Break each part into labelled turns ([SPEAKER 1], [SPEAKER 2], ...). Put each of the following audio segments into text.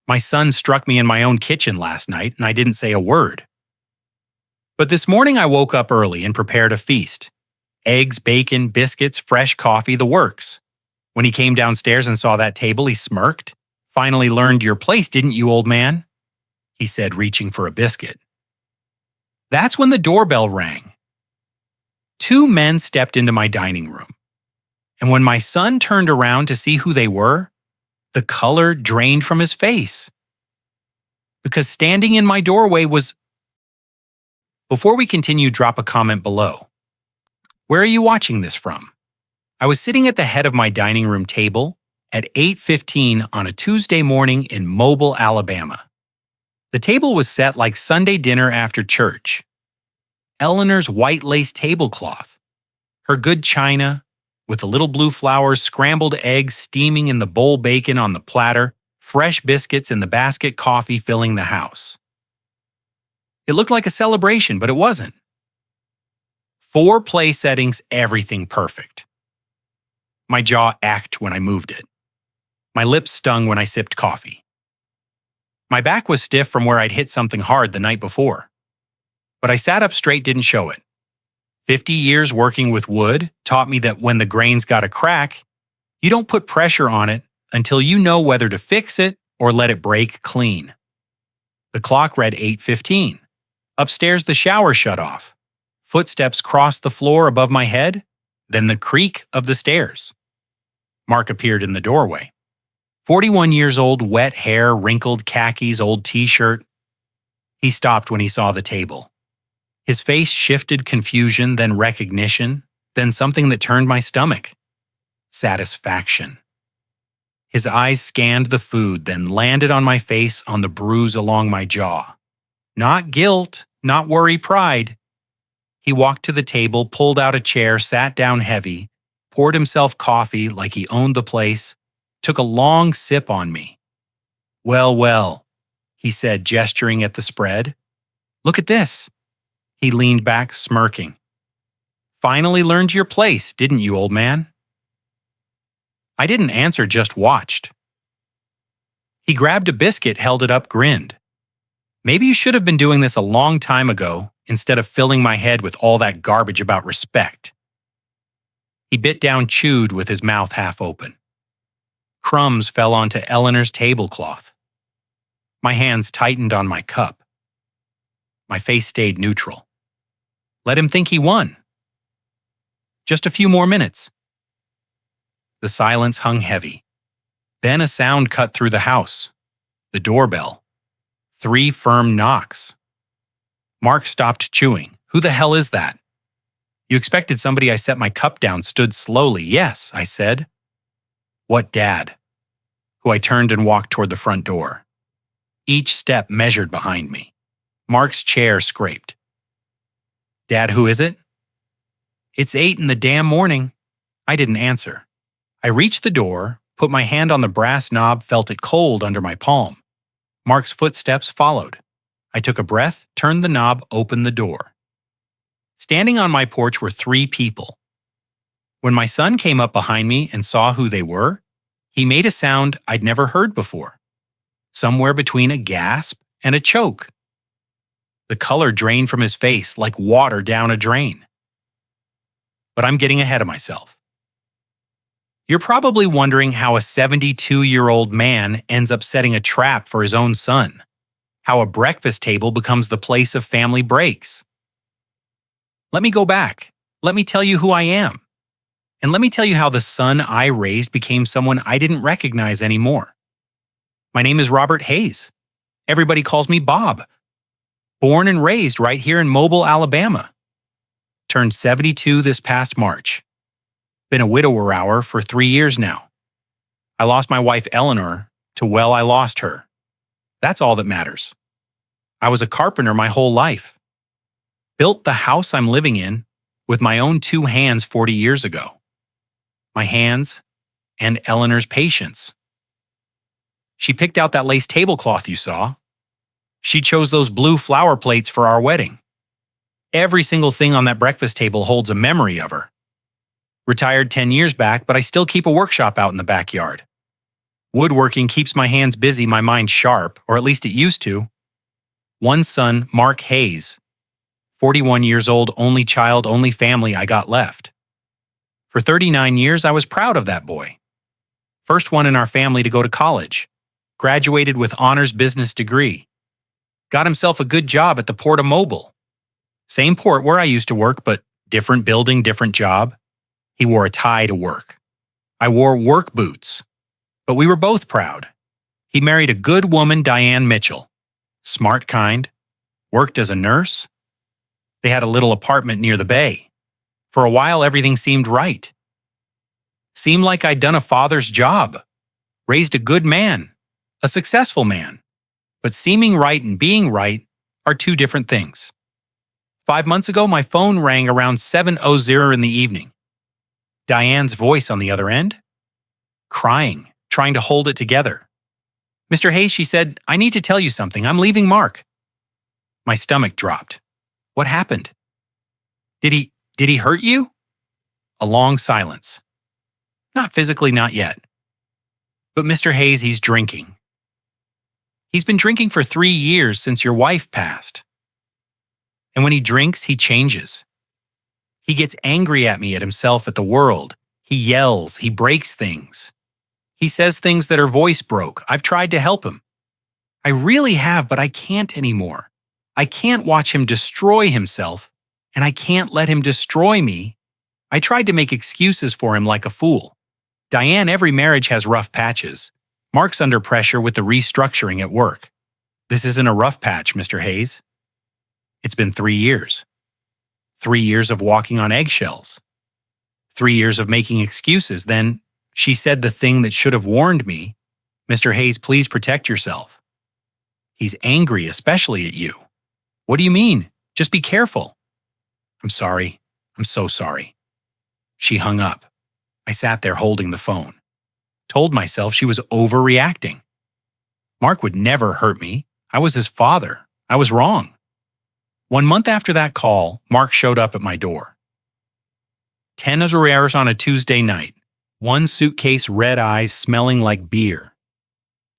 [SPEAKER 1] My son struck me in my own kitchen last night, and I didn't say a word. But this morning I woke up early and prepared a feast. Eggs, bacon, biscuits, fresh coffee, the works. When he came downstairs and saw that table, he smirked. "Finally learned your place, didn't you, old man?" he said, reaching for a biscuit. That's when the doorbell rang. Two men stepped into my dining room. And when my son turned around to see who they were, the color drained from his face. Because standing in my doorway was... Before we continue, drop a comment below. Where are you watching this from? I was sitting at the head of my dining room table at 8:15 on a Tuesday morning in Mobile, Alabama. The table was set like Sunday dinner after church. Eleanor's white lace tablecloth, her good china, with the little blue flowers, scrambled eggs steaming in the bowl bacon on the platter, fresh biscuits in the basket, coffee filling the house. It looked like a celebration, but it wasn't. 4 play settings, everything perfect. My jaw ached when I moved it. My lips stung when I sipped coffee. My back was stiff from where I'd hit something hard the night before. But I sat up straight, didn't show it. 50 years working with wood taught me that when the grain's got a crack, you don't put pressure on it until you know whether to fix it or let it break clean. The clock read 8:15. Upstairs, the shower shut off. Footsteps crossed the floor above my head, then the creak of the stairs. Mark appeared in the doorway. 41 years old, wet hair, wrinkled khakis, old t-shirt. He stopped when he saw the table. His face shifted confusion, then recognition, then something that turned my stomach. Satisfaction. His eyes scanned the food, then landed on my face, on the bruise along my jaw. Not guilt, not worry, pride. He walked to the table, pulled out a chair, sat down heavy, poured himself coffee like he owned the place, took a long sip on me. "Well, well," he said, gesturing at the spread. "Look at this." He leaned back, smirking. "Finally learned your place, didn't you, old man?" I didn't answer, just watched. He grabbed a biscuit, held it up, grinned. "Maybe you should have been doing this a long time ago instead of filling my head with all that garbage about respect." He bit down, chewed with his mouth half open. Crumbs fell onto Eleanor's tablecloth. My hands tightened on my cup. My face stayed neutral. Let him think he won. Just a few more minutes. The silence hung heavy. Then a sound cut through the house. The doorbell. 3 firm knocks. Mark stopped chewing. "Who the hell is that?" "You expected somebody." I set my cup down, stood slowly. "Yes," I said. "What, Dad?" Who I turned and walked toward the front door. Each step measured behind me. Mark's chair scraped. "Dad, who is it?" "It's 8 in the damn morning." I didn't answer. I reached the door, put my hand on the brass knob, felt it cold under my palm. Mark's footsteps followed. I took a breath, turned the knob, opened the door. Standing on my porch were 3 people. When my son came up behind me and saw who they were, he made a sound I'd never heard before. Somewhere between a gasp and a choke. The color drained from his face like water down a drain. But I'm getting ahead of myself. You're probably wondering how a 72-year-old man ends up setting a trap for his own son. How a breakfast table becomes the place of family breaks. Let me go back. Let me tell you who I am. And let me tell you how the son I raised became someone I didn't recognize anymore. My name is Robert Hayes. Everybody calls me Bob. Born and raised right here in Mobile, Alabama. Turned 72 this past March. Been a widower hour for 3 years now. I lost my wife Eleanor to, well, I lost her. That's all that matters. I was a carpenter my whole life. Built the house I'm living in with my own 2 hands 40 years ago. My hands and Eleanor's patience. She picked out that lace tablecloth you saw. She chose those blue flower plates for our wedding. Every single thing on that breakfast table holds a memory of her. Retired 10 years back, but I still keep a workshop out in the backyard. Woodworking keeps my hands busy, my mind sharp, or at least it used to. One son, Mark Hayes, 41 years old, only child, only family I got left. For 39 years, I was proud of that boy. First one in our family to go to college. Graduated with honors business degree. Got himself a good job at the Port of Mobile. Same port where I used to work, but different building, different job. He wore a tie to work. I wore work boots. But we were both proud. He married a good woman, Diane Mitchell. Smart kind. Worked as a nurse. They had a little apartment near the bay. For a while, everything seemed right. Seemed like I'd done a father's job. Raised a good man. A successful man. But seeming right and being right are two different things. 5 months ago, my phone rang around 7:00 in the evening. Diane's voice on the other end? Crying, trying to hold it together. "Mr. Hayes," she said, "I need to tell you something. I'm leaving Mark." My stomach dropped. What happened? Did he hurt you? A long silence. Not physically, not yet. But Mr. Hayes, he's drinking. He's been drinking for 3 years since your wife passed. And when he drinks, he changes. He gets angry at me, at himself, at the world. He yells, he breaks things. He says things that are voice broke. I've tried to help him. I really have, but I can't anymore. I can't watch him destroy himself, and I can't let him destroy me. I tried to make excuses for him like a fool. Diane, every marriage has rough patches. Mark's under pressure with the restructuring at work. This isn't a rough patch, Mr. Hayes. It's been 3 years. 3 years of walking on eggshells. 3 years of making excuses. Then she said the thing that should have warned me, "Mr. Hayes, please protect yourself." He's angry, especially at you. What do you mean? Just be careful. I'm sorry. I'm so sorry. She hung up. I sat there holding the phone. Told myself she was overreacting. Mark would never hurt me. I was his father. I was wrong. 1 month after that call, Mark showed up at my door. 10 hours on a Tuesday night. 1 suitcase, red eyes, smelling like beer.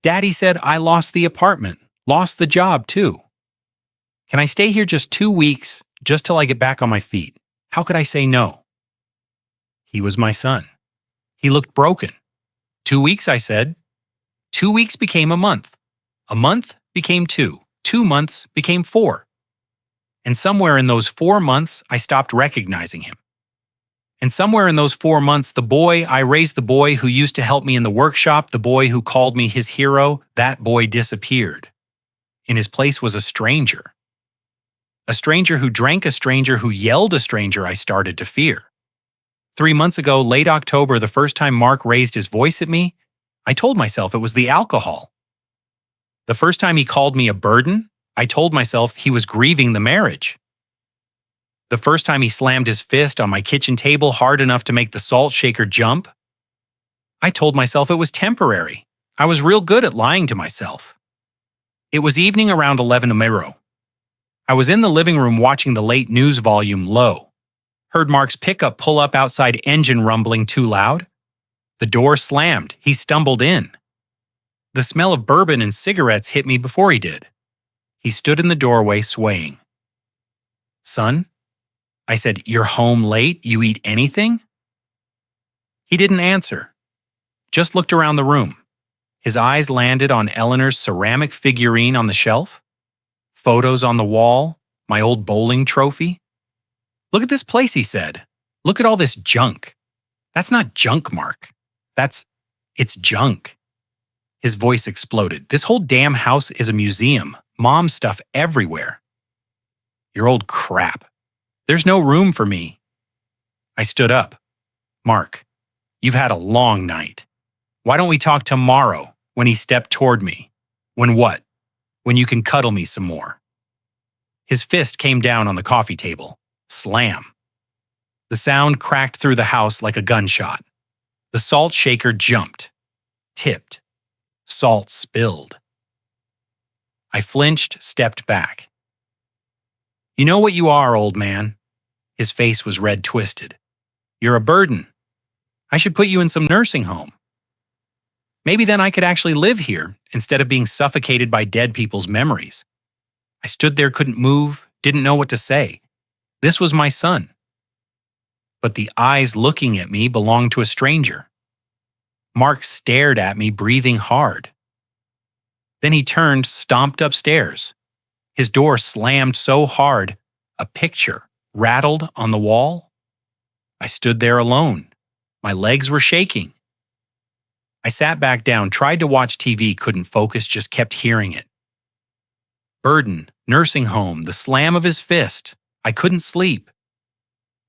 [SPEAKER 1] Daddy said I lost the apartment, lost the job too. Can I stay here just 2 weeks, just till I get back on my feet? How could I say no? He was my son. He looked broken. 2 weeks, I said. 2 weeks became a month. A month became 2. 2 months became 4. And somewhere in those 4 months, I stopped recognizing him. And somewhere in those 4 months, I raised the boy who used to help me in the workshop, the boy who called me his hero, that boy disappeared. In his place was a stranger. A stranger who drank, a stranger who yelled, a stranger I started to fear. 3 months ago, late October, the first time Mark raised his voice at me, I told myself it was the alcohol. The first time he called me a burden, I told myself he was grieving the marriage. The first time he slammed his fist on my kitchen table hard enough to make the salt shaker jump, I told myself it was temporary. I was real good at lying to myself. It was evening around 11:00. I was in the living room watching the late news volume low. Heard Mark's pickup pull up outside, engine rumbling too loud. The door slammed. He stumbled in. The smell of bourbon and cigarettes hit me before he did. He stood in the doorway swaying. "Son?" I said, "You're home late? You eat anything?" He didn't answer. Just looked around the room. His eyes landed on Eleanor's ceramic figurine on the shelf. Photos on the wall. My old bowling trophy. "Look at this place," he said. "Look at all this junk." "That's not junk, Mark. It's junk." His voice exploded. "This whole damn house is a museum. Mom stuff everywhere." "Your old crap. There's no room for me." I stood up. "Mark, you've had a long night. Why don't we talk tomorrow?" When he stepped toward me. "When what?" "When you can cuddle me some more." His fist came down on the coffee table. Slam. The sound cracked through the house like a gunshot. The salt shaker jumped. Tipped. Salt spilled. I flinched, stepped back. "You know what you are, old man." His face was red twisted. "You're a burden. I should put you in some nursing home." Maybe then I could actually live here instead of being suffocated by dead people's memories. I stood there, couldn't move, didn't know what to say. This was my son. But the eyes looking at me belonged to a stranger. Mark stared at me, breathing hard. Then he turned, stomped upstairs. His door slammed so hard, a picture rattled on the wall. I stood there alone. My legs were shaking. I sat back down, tried to watch TV, couldn't focus, just kept hearing it. Burden, nursing home, the slam of his fist. I couldn't sleep.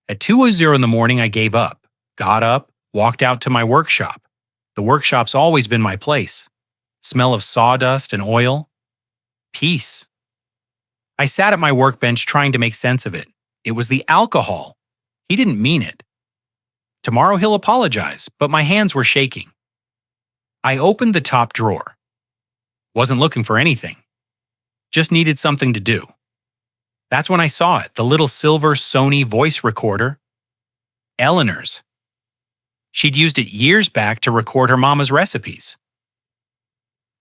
[SPEAKER 1] At 2:00 in the morning, I gave up, got up, walked out to my workshop. The workshop's always been my place. Smell of sawdust and oil. Peace. I sat at my workbench trying to make sense of it. It was the alcohol. He didn't mean it. Tomorrow he'll apologize, but my hands were shaking. I opened the top drawer. Wasn't looking for anything. Just needed something to do. That's when I saw it, the little silver Sony voice recorder. Eleanor's. She'd used it years back to record her mama's recipes.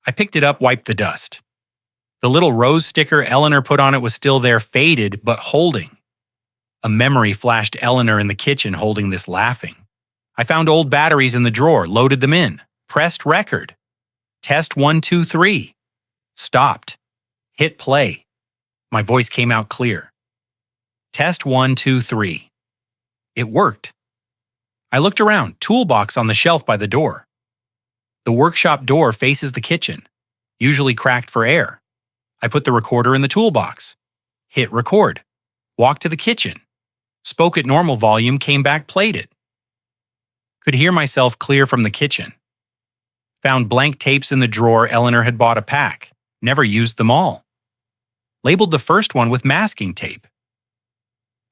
[SPEAKER 1] I picked it up, wiped the dust. The little rose sticker Eleanor put on it was still there, faded but holding. A memory flashed Eleanor in the kitchen holding this, laughing. I found old batteries in the drawer, loaded them in, pressed record. Test 1, 2, 3. Stopped. Hit play. My voice came out clear. Test 1, 2, 3. It worked. I looked around, toolbox on the shelf by the door. The workshop door faces the kitchen, usually cracked for air. I put the recorder in the toolbox. Hit record. Walked to the kitchen. Spoke at normal volume, came back, played it. Could hear myself clear from the kitchen. Found blank tapes in the drawer. Eleanor had bought a pack. Never used them all. Labeled the first one with masking tape.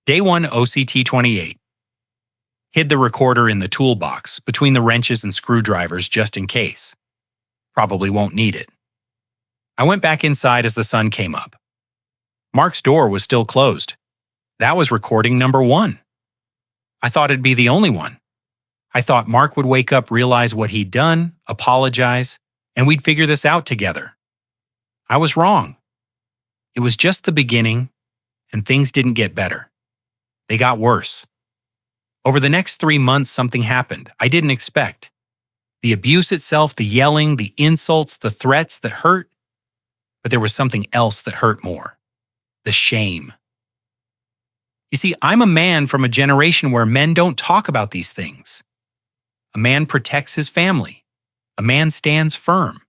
[SPEAKER 1] Day 1 OCT 28. Hid the recorder in the toolbox between the wrenches and screwdrivers just in case. Probably won't need it. I went back inside as the sun came up. Mark's door was still closed. That was recording number 1. I thought it'd be the only one. I thought Mark would wake up, realize what he'd done, apologize, and we'd figure this out together. I was wrong. It was just the beginning, and things didn't get better. They got worse. Over the next 3 months, something happened I didn't expect. The abuse itself, the yelling, the insults, the threats that hurt. But there was something else that hurt more. The shame. You see, I'm a man from a generation where men don't talk about these things. A man protects his family. A man stands firm.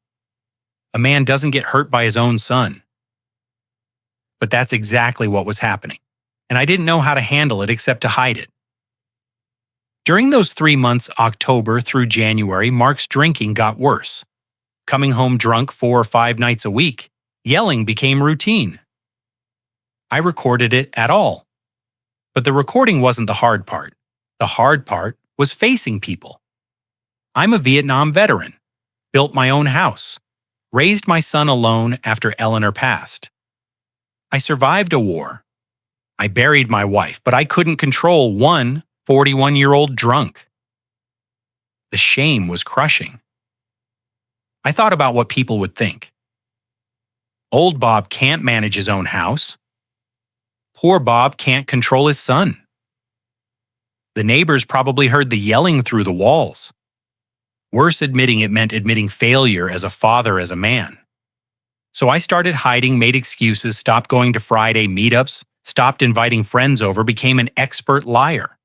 [SPEAKER 1] A man doesn't get hurt by his own son. But that's exactly what was happening, and I didn't know how to handle it except to hide it. During those 3 months, October through January, Mark's drinking got worse. Coming home drunk 4 or 5 nights a week, yelling became routine. I recorded it at all. But the recording wasn't the hard part. The hard part was facing people. I'm a Vietnam veteran, built my own house, raised my son alone after Eleanor passed. I survived a war. I buried my wife, but I couldn't control one 41-year-old drunk. The shame was crushing. I thought about what people would think. Old Bob can't manage his own house. Poor Bob can't control his son. The neighbors probably heard the yelling through the walls. Worse, admitting it meant admitting failure as a father, as a man. So I started hiding, made excuses, stopped going to Friday meetups, stopped inviting friends over, became an expert liar.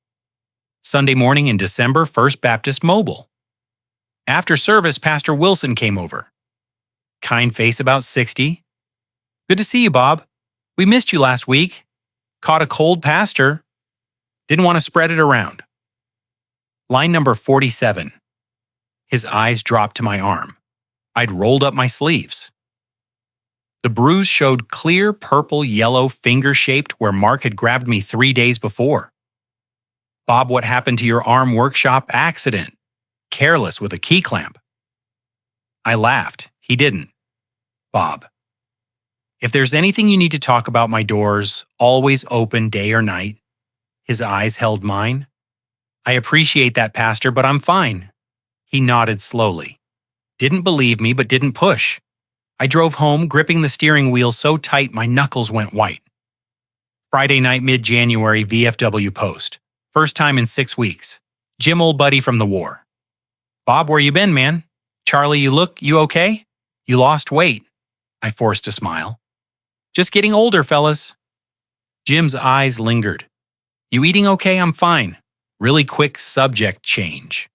[SPEAKER 1] Sunday morning in December, First Baptist Mobile. After service, Pastor Wilson came over. Kind face, about 60. Good to see you, Bob. We missed you last week. Caught a cold, Pastor. Didn't want to spread it around. Line number 47. His eyes dropped to my arm. I'd rolled up my sleeves. The bruise showed clear purple-yellow finger-shaped where Mark had grabbed me 3 days before. Bob, what happened to your arm? Workshop accident. Careless with a key clamp. I laughed. He didn't. Bob. If there's anything you need to talk about, my door's always open day or night. His eyes held mine. I appreciate that, Pastor, but I'm fine. He nodded slowly. Didn't believe me, but didn't push. I drove home, gripping the steering wheel so tight my knuckles went white. Friday night, mid-January, VFW post. First time in 6 weeks. Jim, old buddy from the war. Bob, where you been, man? Charlie, you okay? You lost weight. I forced a smile. Just getting older, fellas. Jim's eyes lingered. You eating okay? I'm fine. Really quick subject change.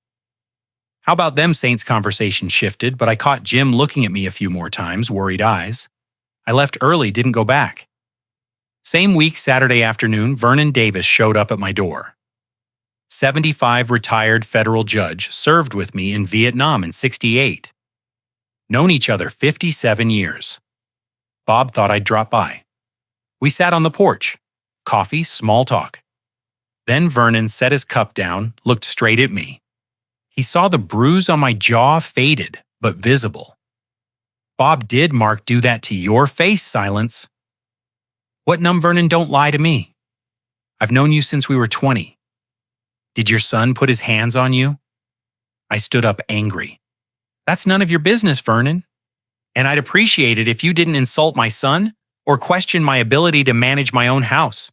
[SPEAKER 1] How about them Saints conversation shifted, but I caught Jim looking at me a few more times, worried eyes. I left early, didn't go back. Same week, Saturday afternoon, Vernon Davis showed up at my door. 75 retired federal judge, served with me in Vietnam in '68. Known each other 57 years. Bob thought I'd drop by. We sat on the porch. Coffee, small talk. Then Vernon set his cup down, looked straight at me. He saw the bruise on my jaw faded, but visible. Bob, did Mark do that to your face? Silence. What numb, Vernon? Don't lie to me. I've known you since we were 20. Did your son put his hands on you? I stood up angry. That's none of your business, Vernon. And I'd appreciate it if you didn't insult my son or question my ability to manage my own house.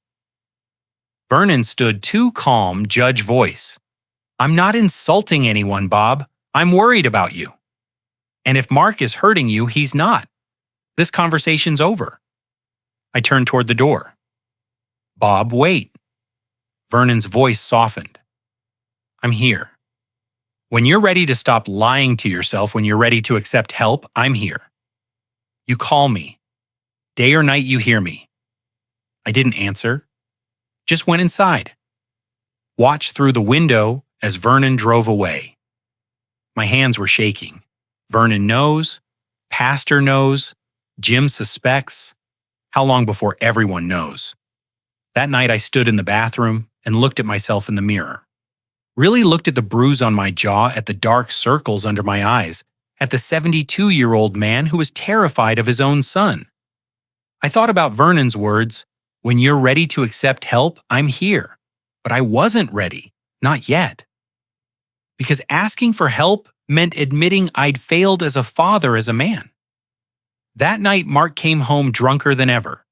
[SPEAKER 1] Vernon stood too calm, judge voice. I'm not insulting anyone, Bob. I'm worried about you. And if Mark is hurting you, he's not. This conversation's over. I turned toward the door. Bob, wait. Vernon's voice softened. I'm here. When you're ready to stop lying to yourself, when you're ready to accept help, I'm here. You call me. Day or night, you hear me. I didn't answer. Just went inside. Watched through the window as Vernon drove away. My hands were shaking. Vernon knows. Pastor knows. Jim suspects. How long before everyone knows? That night I stood in the bathroom and looked at myself in the mirror. Really looked at the bruise on my jaw, at the dark circles under my eyes, at the 72-year-old man who was terrified of his own son. I thought about Vernon's words, when you're ready to accept help, I'm here. But I wasn't ready, not yet. Because asking for help meant admitting I'd failed as a father, as a man. That night, Mark came home drunker than ever.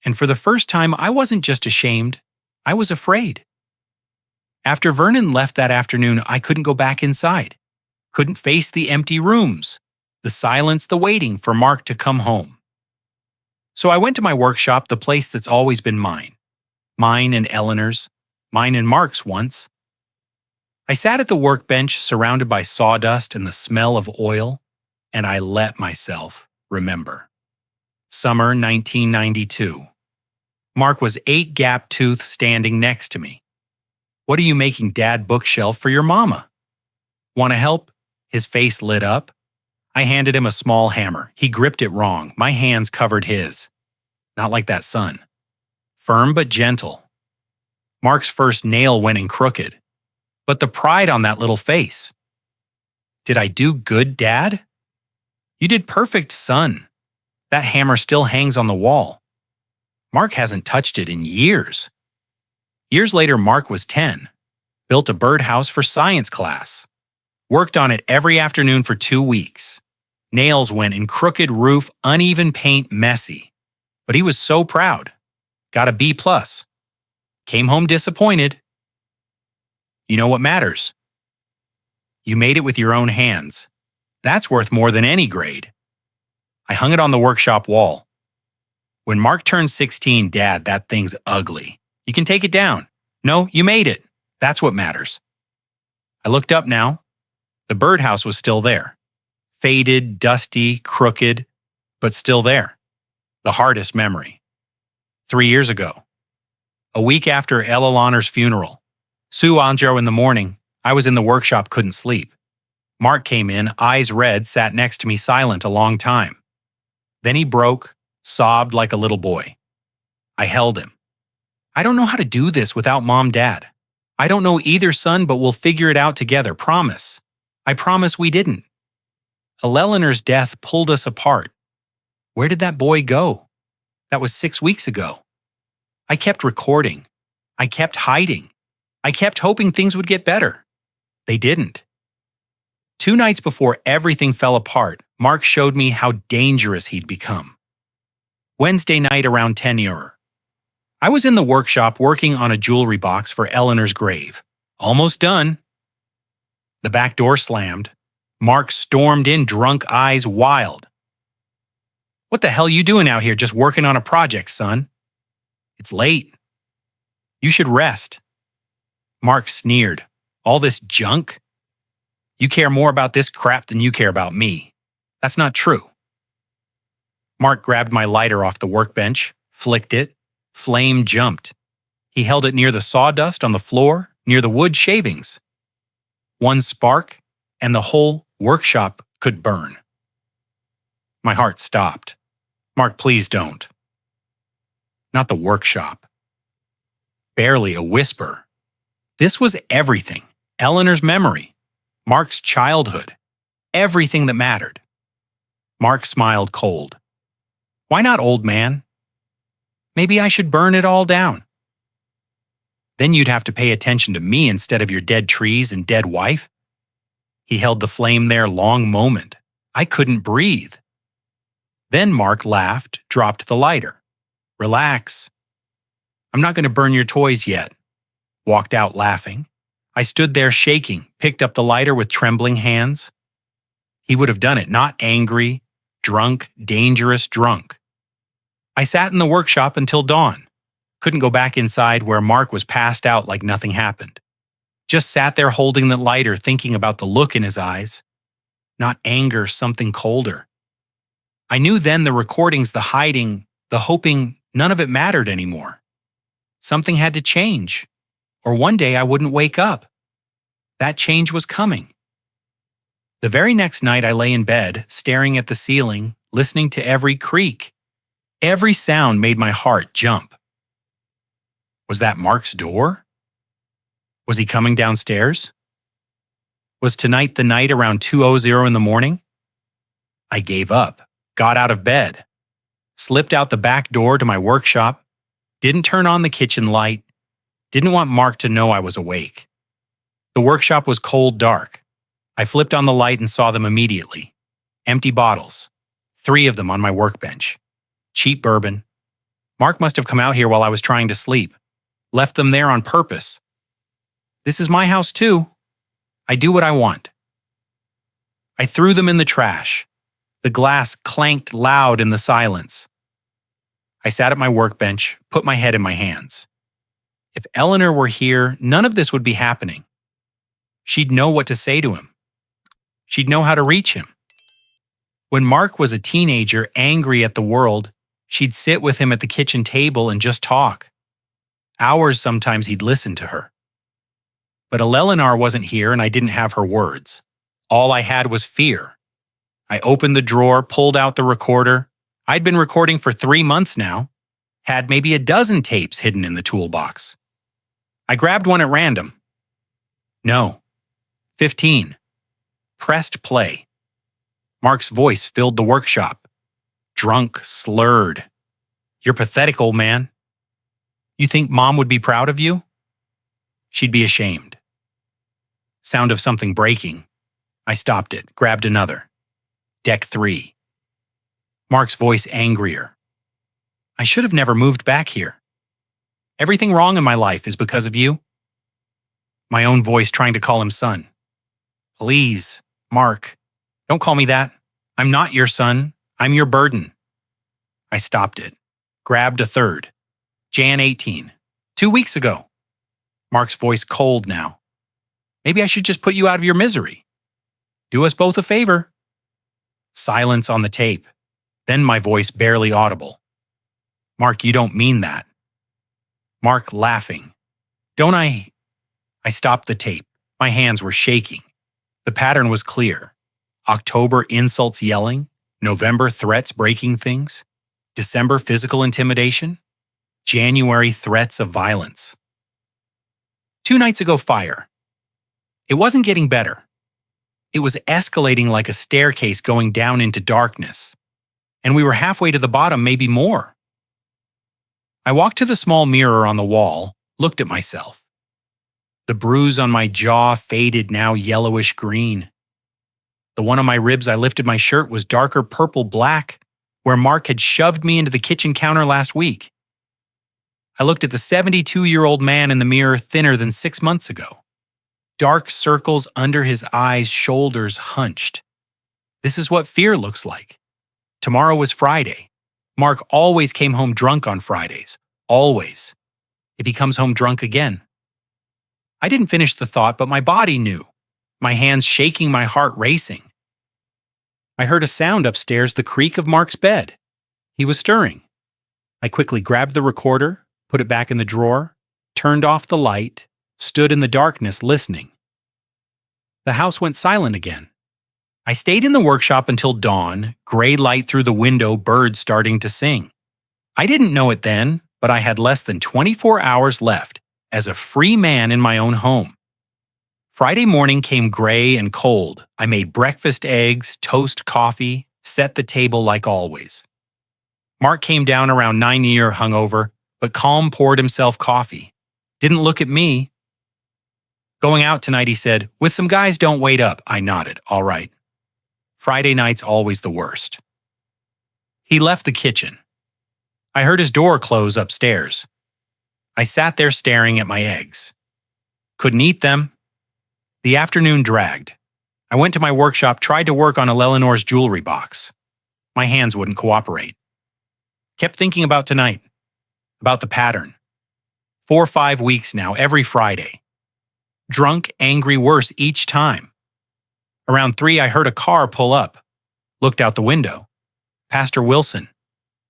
[SPEAKER 1] And for the first time, I wasn't just ashamed, I was afraid. After Vernon left that afternoon, I couldn't go back inside. Couldn't face the empty rooms, the silence, the waiting for Mark to come home. So I went to my workshop, the place that's always been mine. Mine and Eleanor's, mine and Mark's once. I sat at the workbench surrounded by sawdust and the smell of oil, and I let myself remember. Summer 1992. Mark was 8 gap tooth standing next to me. What are you making, Dad? Bookshelf for your mama. Want to help? His face lit up. I handed him a small hammer. He gripped it wrong. My hands covered his. Not like that son. Firm but gentle. Mark's first nail went in crooked. But the pride on that little face. Did I do good, Dad? You did perfect, son. That hammer still hangs on the wall. Mark hasn't touched it in years. Years later, Mark was 10. Built a birdhouse for science class. Worked on it every afternoon for 2 weeks. Nails went in crooked roof, uneven paint, messy. But he was so proud. Got a B+. Came home disappointed. You know what matters? You made it with your own hands. That's worth more than any grade. I hung it on the workshop wall. When Mark turned 16, Dad, that thing's ugly. You can take it down. No, you made it. That's what matters. I looked up now. The birdhouse was still there. Faded, dusty, crooked, but still there. The hardest memory. 3 years ago. A week after Ella Launer's funeral. Sue Anjo in the morning. I was in the workshop, couldn't sleep. Mark came in, eyes red, sat next to me silent a long time. Then he broke, sobbed like a little boy. I held him. I don't know how to do this without Mom, Dad. I don't know either, son, but we'll figure it out together, promise. I promise we didn't. Eleanor's death pulled us apart. Where did that boy go? That was 6 weeks ago. I kept recording. I kept hiding. I kept hoping things would get better. They didn't. 2 nights before everything fell apart, Mark showed me how dangerous he'd become. Wednesday night around 10 I was in the workshop working on a jewelry box for Eleanor's grave. Almost done. The back door slammed. Mark stormed in, drunk, eyes wild. "What the hell you doing out here just working on a project, son? It's late. You should rest." Mark sneered. "All this junk? You care more about this crap than you care about me. That's not true." Mark grabbed my lighter off the workbench, flicked it. Flame jumped. He held it near the sawdust on the floor, near the wood shavings. One spark, and the whole workshop could burn. My heart stopped. "Mark, please don't." Not the workshop. Barely a whisper. This was everything. Eleanor's memory. Mark's childhood. Everything that mattered. Mark smiled cold. "Why not, old man? Maybe I should burn it all down. Then you'd have to pay attention to me instead of your dead trees and dead wife." He held the flame there a long moment. I couldn't breathe. Then Mark laughed, dropped the lighter. "Relax. I'm not going to burn your toys yet." Walked out laughing. I stood there shaking, picked up the lighter with trembling hands. He would have done it, not angry, drunk, dangerous drunk. I sat in the workshop until dawn. Couldn't go back inside where Mark was passed out like nothing happened. Just sat there holding the lighter, thinking about the look in his eyes. Not anger, something colder. I knew then the recordings, the hiding, the hoping, none of it mattered anymore. Something had to change, or one day I wouldn't wake up. That change was coming. The very next night I lay in bed, staring at the ceiling, listening to every creak. Every sound made my heart jump. Was that Mark's door? Was he coming downstairs? Was tonight the night around 2:00 in the morning? I gave up, got out of bed, slipped out the back door to my workshop, didn't turn on the kitchen light, didn't want Mark to know I was awake. The workshop was cold dark. I flipped on the light and saw them immediately. Empty bottles, 3 of them on my workbench. Cheap bourbon. Mark must have come out here while I was trying to sleep. Left them there on purpose. This is my house too. I do what I want. I threw them in the trash. The glass clanked loud in the silence. I sat at my workbench, put my head in my hands. If Eleanor were here, none of this would be happening. She'd know what to say to him. She'd know how to reach him. When Mark was a teenager, angry at the world, she'd sit with him at the kitchen table and just talk. Hours sometimes he'd listen to her. But Eleanor wasn't here and I didn't have her words. All I had was fear. I opened the drawer, pulled out the recorder. I'd been recording for 3 months now. Had maybe a dozen tapes hidden in the toolbox. I grabbed one at random. No. 15. Pressed play. Mark's voice filled the workshop. Drunk, slurred. "You're pathetic, old man. You think Mom would be proud of you? She'd be ashamed." Sound of something breaking. I stopped it, grabbed another. Deck 3. Mark's voice angrier. "I should have never moved back here. Everything wrong in my life is because of you." My own voice trying to call him son. "Please, Mark, don't call me that. I'm not your son. I'm your burden." I stopped it, grabbed a third. Jan 18. 2 weeks ago. Mark's voice cold now. "Maybe I should just put you out of your misery. Do us both a favor." Silence on the tape. Then my voice barely audible. "Mark, you don't mean that." Mark laughing. "Don't I?" I stopped the tape. My hands were shaking. The pattern was clear. October insults yelling. November threats breaking things. December physical intimidation. January threats of violence. 2 nights ago fire. It wasn't getting better. It was escalating like a staircase going down into darkness. And we were halfway to the bottom, maybe more. I walked to the small mirror on the wall, looked at myself. The bruise on my jaw faded now yellowish green. The one on my ribs I lifted my shirt was darker purple black, where Mark had shoved me into the kitchen counter last week. I looked at the 72-year-old man in the mirror thinner than 6 months ago. Dark circles under his eyes, shoulders hunched. This is what fear looks like. Tomorrow was Friday. Mark always came home drunk on Fridays. Always. If he comes home drunk again. I didn't finish the thought, but my body knew. My hands shaking, my heart racing. I heard a sound upstairs, the creak of Mark's bed. He was stirring. I quickly grabbed the recorder, put it back in the drawer, turned off the light, stood in the darkness listening. The house went silent again. I stayed in the workshop until dawn, gray light through the window, birds starting to sing. I didn't know it then, but I had less than 24 hours left as a free man in my own home. Friday morning came gray and cold. I made breakfast eggs, toast coffee, set the table like always. Mark came down around 9 hungover, but calm poured himself coffee. Didn't look at me. Going out tonight, he said, with some guys don't wait up. I nodded, all right. Friday night's always the worst. He left the kitchen. I heard his door close upstairs. I sat there staring at my eggs. Couldn't eat them. The afternoon dragged. I went to my workshop, tried to work on Eleanor's jewelry box. My hands wouldn't cooperate. Kept thinking about tonight, about the pattern. 4 or 5 weeks now, every Friday. Drunk, angry, worse each time. Around 3, I heard a car pull up. Looked out the window. Pastor Wilson.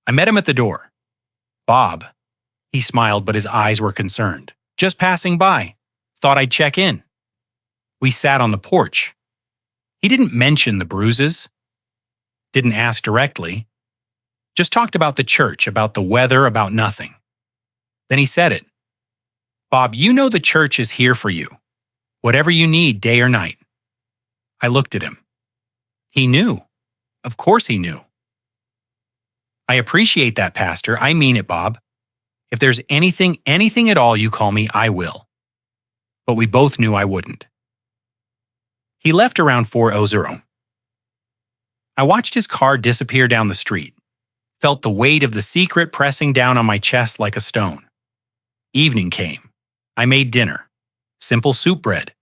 [SPEAKER 1] I met him at the door. Bob. He smiled, but his eyes were concerned. Just passing by. Thought I'd check in. We sat on the porch. He didn't mention the bruises. Didn't ask directly. Just talked about the church, about the weather, about nothing. Then he said it. Bob, you know the church is here for you. Whatever you need, day or night. I looked at him. He knew. Of course he knew. I appreciate that, Pastor. I mean it, Bob. If there's anything at all you call me, I will. But we both knew I wouldn't. He left around 4:00. I watched his car disappear down the street. Felt the weight of the secret pressing down on my chest like a stone. Evening came. I made dinner. Simple soup bread.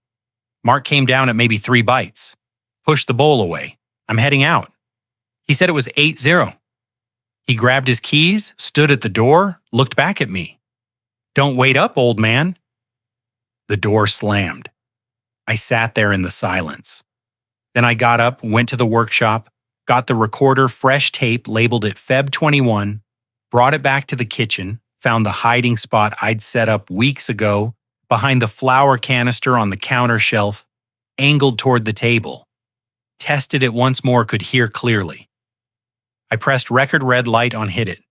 [SPEAKER 1] Mark came down at maybe 3 bites. Pushed the bowl away. I'm heading out. He said it was 8:00. He grabbed his keys, stood at the door, looked back at me. Don't wait up, old man. The door slammed. I sat there in the silence. Then I got up, went to the workshop, got the recorder, fresh tape, labeled it Feb 21, brought it back to the kitchen, found the hiding spot I'd set up weeks ago behind the flour canister on the counter shelf, angled toward the table. Tested it once more, could hear clearly. I pressed record red light on hit it.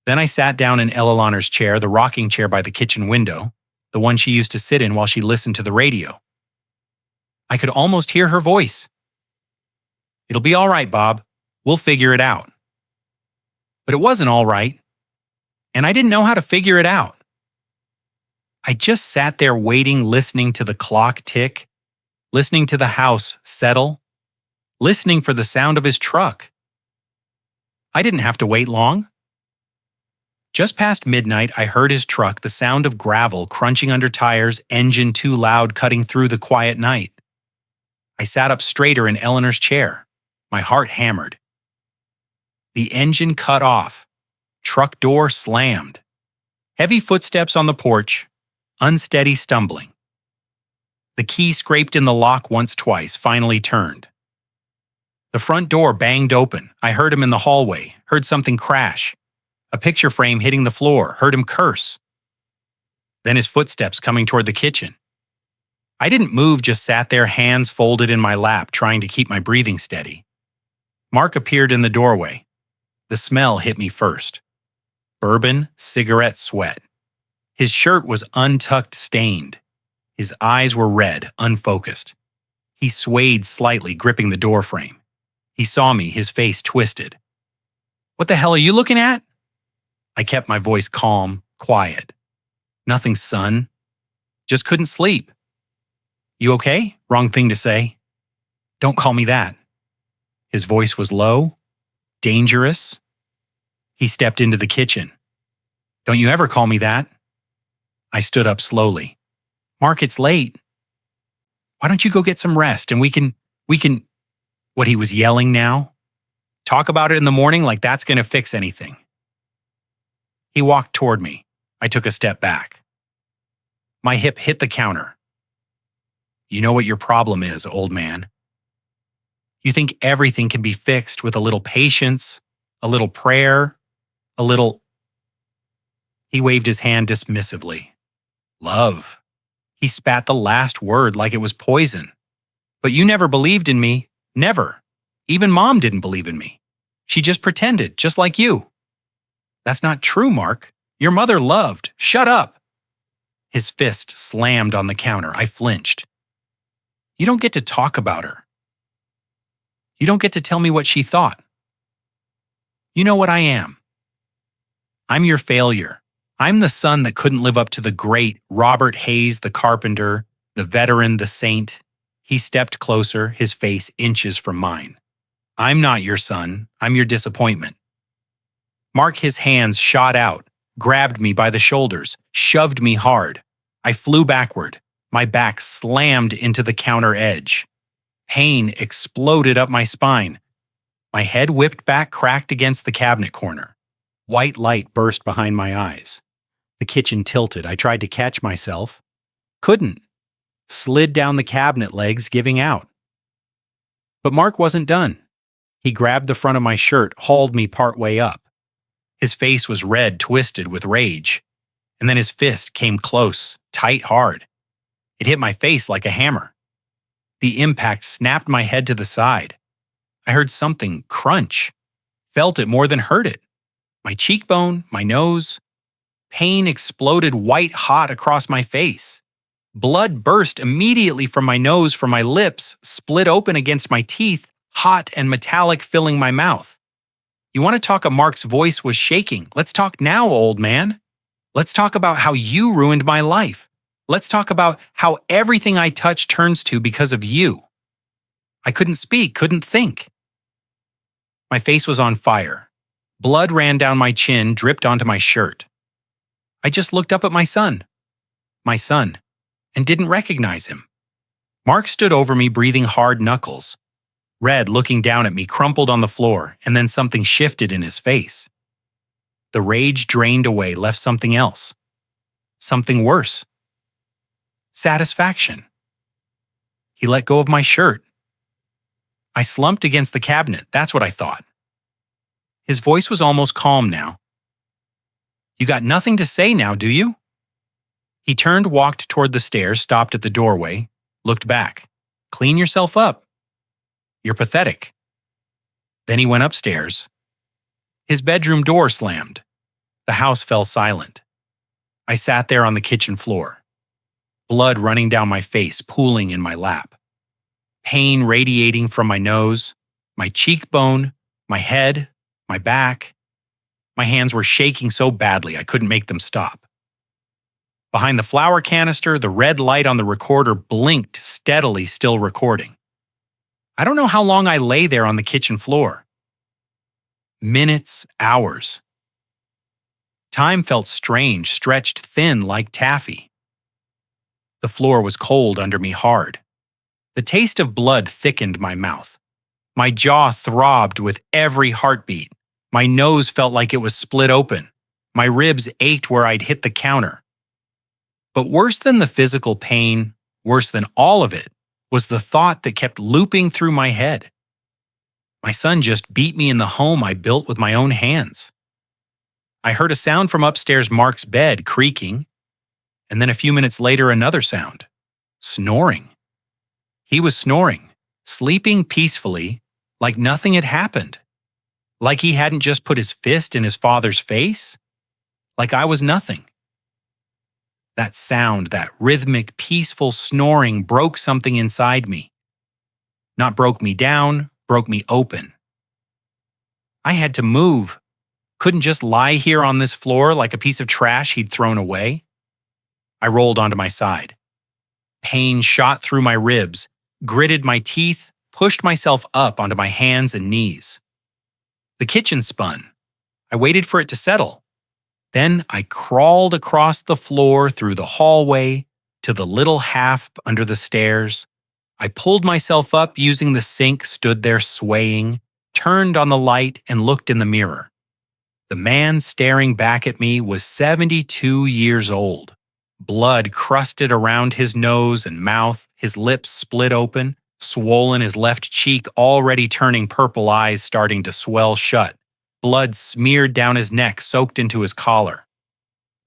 [SPEAKER 1] Then I sat down in Eleanor's chair, the rocking chair by the kitchen window, the one she used to sit in while she listened to the radio. I could almost hear her voice. It'll be all right, Bob. We'll figure it out. But it wasn't all right. And I didn't know how to figure it out. I just sat there waiting, listening to the clock tick, listening to the house settle, listening for the sound of his truck. I didn't have to wait long. Just past midnight, I heard his truck, the sound of gravel crunching under tires, engine too loud, cutting through the quiet night. I sat up straighter in Eleanor's chair, my heart hammered. The engine cut off. Truck door slammed. Heavy footsteps on the porch, unsteady stumbling. The key scraped in the lock once, twice, finally turned. The front door banged open. I heard him in the hallway, heard something crash. A picture frame hitting the floor, heard him curse. Then his footsteps coming toward the kitchen. I didn't move, just sat there, hands folded in my lap, trying to keep my breathing steady. Mark appeared in the doorway. The smell hit me first. Bourbon, cigarette, sweat. His shirt was untucked, stained. His eyes were red, unfocused. He swayed slightly, gripping the doorframe. He saw me, his face twisted. What the hell are you looking at? I kept my voice calm, quiet. Nothing, son. Just couldn't sleep. You okay? Wrong thing to say. Don't call me that. His voice was low, dangerous. He stepped into the kitchen. Don't you ever call me that. I stood up slowly. Mark, it's late. Why don't you go get some rest and we can, what he was yelling now? Talk about it in the morning like that's going to fix anything. He walked toward me. I took a step back. My hip hit the counter. You know what your problem is, old man. You think everything can be fixed with a little patience, a little prayer, a little... He waved his hand dismissively. Love. He spat the last word like it was poison. But you never believed in me. Never. Even Mom didn't believe in me. She just pretended, just like you. That's not true, Mark. Your mother loved. Shut up. His fist slammed on the counter. I flinched. You don't get to talk about her. You don't get to tell me what she thought. You know what I am. I'm your failure. I'm the son that couldn't live up to the great Robert Hayes, the carpenter, the veteran, the saint. He stepped closer, his face inches from mine. I'm not your son. I'm your disappointment. Mark, his hands shot out, grabbed me by the shoulders, shoved me hard. I flew backward. My back slammed into the counter edge. Pain exploded up my spine. My head whipped back, cracked against the cabinet corner. White light burst behind my eyes. The kitchen tilted. I tried to catch myself. Couldn't. Slid down the cabinet legs, giving out. But Mark wasn't done. He grabbed the front of my shirt, hauled me partway up. His face was red, twisted with rage. And then his fist came close, tight, hard. It hit my face like a hammer. The impact snapped my head to the side. I heard something crunch. Felt it more than heard it. My cheekbone, my nose. Pain exploded white hot across my face. Blood burst immediately from my nose, from my lips, split open against my teeth, hot and metallic, filling my mouth. You want to talk? Mark's voice was shaking. Let's talk now, old man. Let's talk about how you ruined my life. Let's talk about how everything I touch turns to because of you. I couldn't speak, couldn't think. My face was on fire. Blood ran down my chin, dripped onto my shirt. I just looked up at my son, and didn't recognize him. Mark stood over me, breathing hard knuckles. Red, looking down at me, crumpled on the floor, and then something shifted in his face. The rage drained away, left something else. Something worse. Satisfaction. He let go of my shirt. I slumped against the cabinet. That's what I thought. His voice was almost calm now. You got nothing to say now, do you? He turned, walked toward the stairs, stopped at the doorway, looked back. Clean yourself up. You're pathetic. Then he went upstairs. His bedroom door slammed. The house fell silent. I sat there on the kitchen floor. Blood running down my face, pooling in my lap. Pain radiating from my nose, my cheekbone, my head, my back. My hands were shaking so badly I couldn't make them stop. Behind the flour canister, the red light on the recorder blinked steadily, still recording. I don't know how long I lay there on the kitchen floor. Minutes, hours. Time felt strange, stretched thin like taffy. The floor was cold under me, hard. The taste of blood thickened my mouth. My jaw throbbed with every heartbeat. My nose felt like it was split open. My ribs ached where I'd hit the counter. But worse than the physical pain, worse than all of it, was the thought that kept looping through my head. My son just beat me in the home I built with my own hands. I heard a sound from upstairs, Mark's bed creaking, and then a few minutes later another sound. Snoring. He was snoring, sleeping peacefully, like nothing had happened. Like he hadn't just put his fist in his father's face. Like I was nothing. That sound, that rhythmic, peaceful snoring broke something inside me. Not broke me down, broke me open. I had to move. Couldn't just lie here on this floor like a piece of trash he'd thrown away. I rolled onto my side. Pain shot through my ribs, gritted my teeth, pushed myself up onto my hands and knees. The kitchen spun. I waited for it to settle. Then I crawled across the floor through the hallway to the little half under the stairs. I pulled myself up using the sink, stood there swaying, turned on the light, and looked in the mirror. The man staring back at me was 72 years old. Blood crusted around his nose and mouth, his lips split open, swollen, his left cheek already turning purple, eyes starting to swell shut. Blood smeared down his neck, soaked into his collar.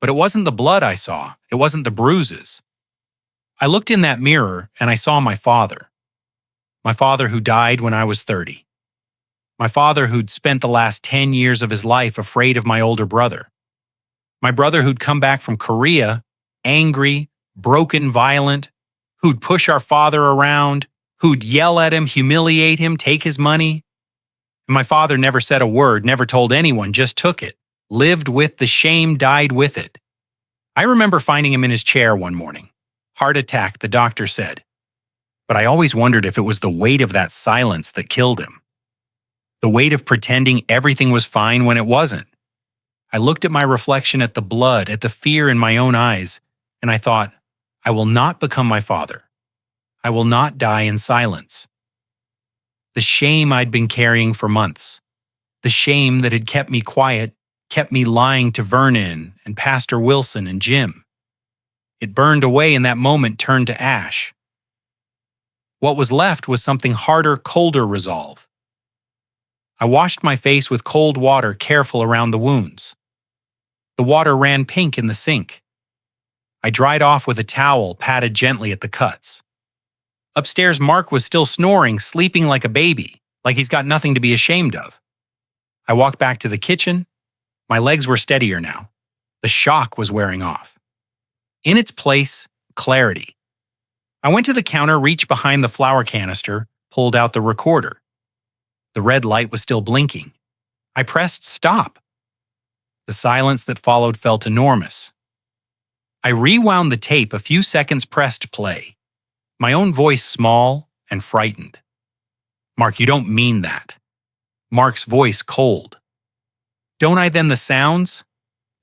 [SPEAKER 1] But it wasn't the blood I saw. It wasn't the bruises. I looked in that mirror and I saw my father. My father who died when I was 30. My father who'd spent the last 10 years of his life afraid of my older brother. My brother who'd come back from Korea, angry, broken, violent, who'd push our father around, who'd yell at him, humiliate him, take his money. And my father never said a word, never told anyone, just took it, lived with the shame, died with it. I remember finding him in his chair one morning. Heart attack, the doctor said. But I always wondered if it was the weight of that silence that killed him. The weight of pretending everything was fine when it wasn't. I looked at my reflection, at the blood, at the fear in my own eyes, and I thought, I will not become my father. I will not die in silence. The shame I'd been carrying for months, the shame that had kept me quiet, kept me lying to Vernon and Pastor Wilson and Jim. It burned away in that moment, turned to ash. What was left was something harder, colder resolve. I washed my face with cold water, careful around the wounds. The water ran pink in the sink. I dried off with a towel, patted gently at the cuts. Upstairs, Mark was still snoring, sleeping like a baby, like he's got nothing to be ashamed of. I walked back to the kitchen. My legs were steadier now. The shock was wearing off. In its place, clarity. I went to the counter, reached behind the flour canister, pulled out the recorder. The red light was still blinking. I pressed stop. The silence that followed felt enormous. I rewound the tape, a few seconds, pressed play. My own voice small and frightened. Mark, you don't mean that. Mark's voice cold. Don't I then? The sounds?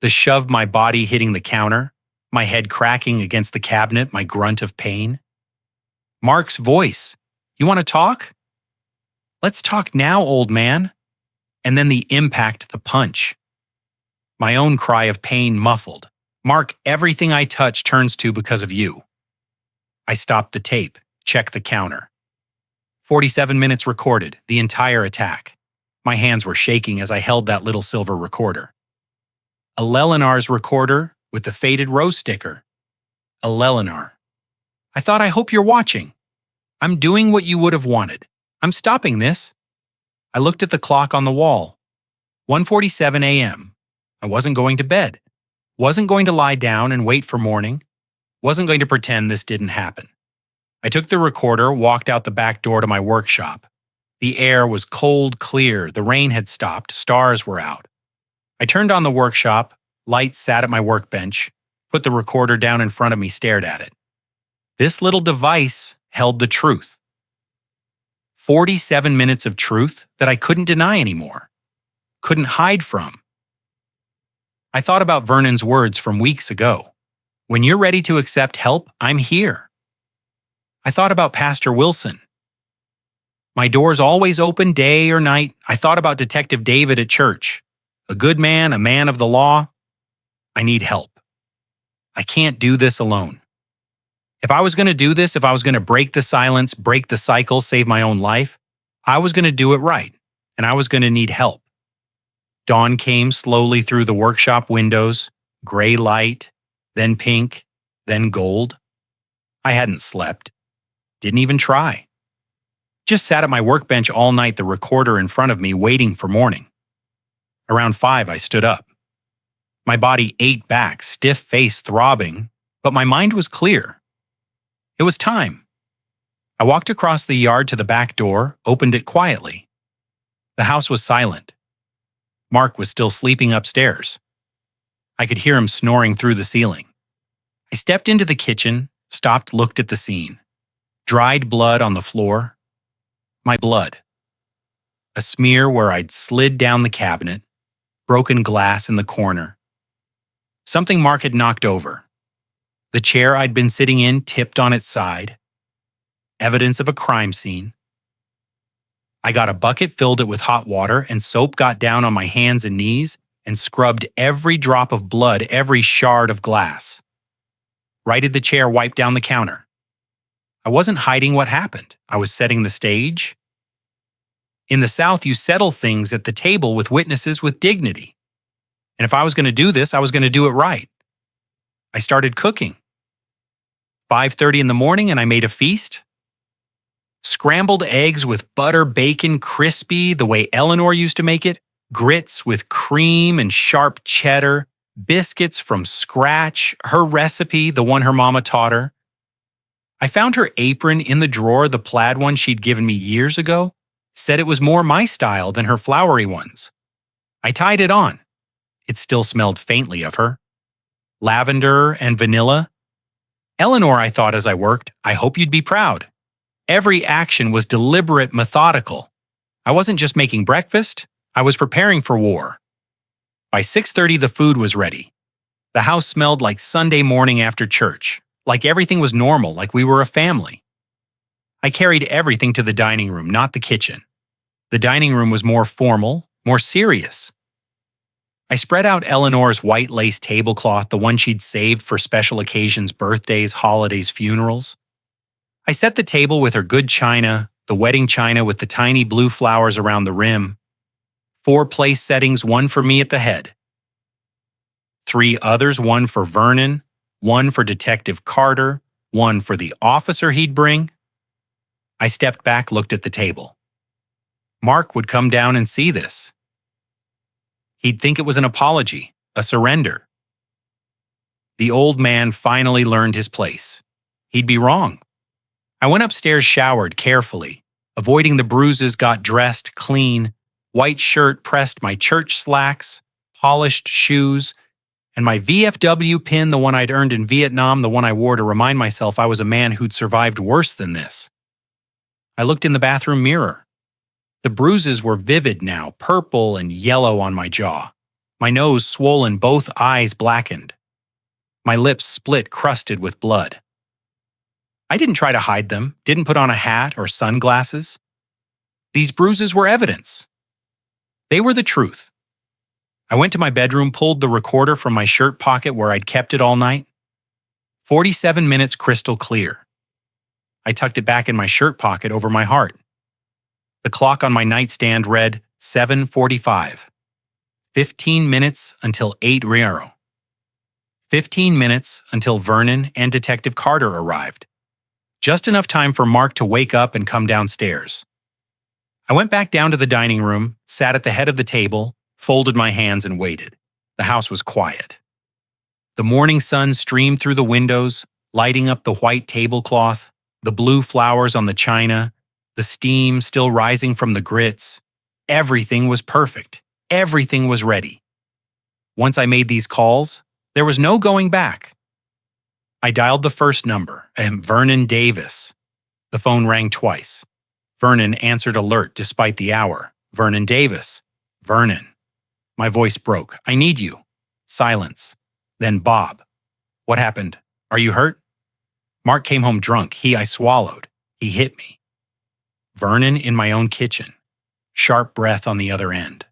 [SPEAKER 1] The shove, my body hitting the counter, my head cracking against the cabinet, my grunt of pain. Mark's voice. You want to talk? Let's talk now, old man. And then the impact, the punch. My own cry of pain muffled. Mark, everything I touch turns to because of you. I stopped the tape, checked the counter. 47 minutes recorded, the entire attack. My hands were shaking as I held that little silver recorder. A Lelinar's recorder with the faded rose sticker. A Lelinar. I thought, I hope you're watching. I'm doing what you would have wanted. I'm stopping this. I looked at the clock on the wall. 1:47 a.m. I wasn't going to bed. Wasn't going to lie down and wait for morning. Wasn't going to pretend this didn't happen. I took the recorder, walked out the back door to my workshop. The air was cold, clear. The rain had stopped. Stars were out. I turned on the workshop. Lights sat at my workbench. Put the recorder down in front of me, stared at it. This little device held the truth. 47 minutes of truth that I couldn't deny anymore. Couldn't hide from. I thought about Vernon's words from weeks ago. When you're ready to accept help, I'm here. I thought about Pastor Wilson. My door's always open, day or night. I thought about Detective David at church. A good man, a man of the law. I need help. I can't do this alone. If I was going to do this, if I was going to break the silence, break the cycle, save my own life, I was going to do it right, and I was going to need help. Dawn came slowly through the workshop windows, gray light, then pink, then gold. I hadn't slept. Didn't even try. Just sat at my workbench all night, the recorder in front of me, waiting for morning. Around 5, I stood up. My body ate back, stiff face throbbing, but my mind was clear. It was time. I walked across the yard to the back door, opened it quietly. The house was silent. Mark was still sleeping upstairs. I could hear him snoring through the ceiling. I stepped into the kitchen, stopped, looked at the scene. Dried blood on the floor. My blood. A smear where I'd slid down the cabinet, broken glass in the corner. Something Mark had knocked over. The chair I'd been sitting in tipped on its side. Evidence of a crime scene. I got a bucket, filled it with hot water, and soap, got down on my hands and knees and scrubbed every drop of blood, every shard of glass. Righted the chair, wiped down the counter. I wasn't hiding what happened. I was setting the stage. In the South, you settle things at the table with witnesses with dignity. And if I was going to do this, I was going to do it right. I started cooking. 5:30 in the morning, and I made a feast. Scrambled eggs with butter, bacon, crispy, the way Eleanor used to make it. Grits with cream and sharp cheddar. Biscuits from scratch, her recipe, the one her mama taught her. I found her apron in the drawer, the plaid one she'd given me years ago. Said it was more my style than her flowery ones. I tied it on. It still smelled faintly of her. Lavender and vanilla. Eleanor, I thought as I worked, I hope you'd be proud. Every action was deliberate, methodical. I wasn't just making breakfast, I was preparing for war. By 6:30, the food was ready. The house smelled like Sunday morning after church, like everything was normal, like we were a family. I carried everything to the dining room, not the kitchen. The dining room was more formal, more serious. I spread out Eleanor's white lace tablecloth, the one she'd saved for special occasions, birthdays, holidays, funerals. I set the table with her good china, the wedding china with the tiny blue flowers around the rim. 4 place settings, 1 for me at the head. 3 others, 1 for Vernon, 1 for Detective Carter, 1 for the officer he'd bring. I stepped back, looked at the table. Mark would come down and see this. He'd think it was an apology, a surrender. The old man finally learned his place. He'd be wrong. I went upstairs, showered carefully, avoiding the bruises, got dressed, clean, white shirt, pressed my church slacks, polished shoes, and my VFW pin, the one I'd earned in Vietnam, the one I wore to remind myself I was a man who'd survived worse than this. I looked in the bathroom mirror. The bruises were vivid now, purple and yellow on my jaw. My nose swollen, both eyes blackened. My lips split, crusted with blood. I didn't try to hide them, didn't put on a hat or sunglasses. These bruises were evidence. They were the truth. I went to my bedroom, pulled the recorder from my shirt pocket where I'd kept it all night. 47 minutes crystal clear. I tucked it back in my shirt pocket over my heart. The clock on my nightstand read 7:45. 15 minutes until 8 Riero. 15 minutes until Vernon and Detective Carter arrived. Just enough time for Mark to wake up and come downstairs. I went back down to the dining room, sat at the head of the table, folded my hands and waited. The house was quiet. The morning sun streamed through the windows, lighting up the white tablecloth, the blue flowers on the china, the steam still rising from the grits. Everything was perfect. Everything was ready. Once I made these calls, there was no going back. I dialed the first number, Vernon Davis. The phone rang twice. Vernon answered alert despite the hour. Vernon Davis. Vernon. My voice broke. I need you. Silence. Then Bob. What happened? Are you hurt? Mark came home drunk. I swallowed. He hit me. Vernon in my own kitchen. Sharp breath on the other end.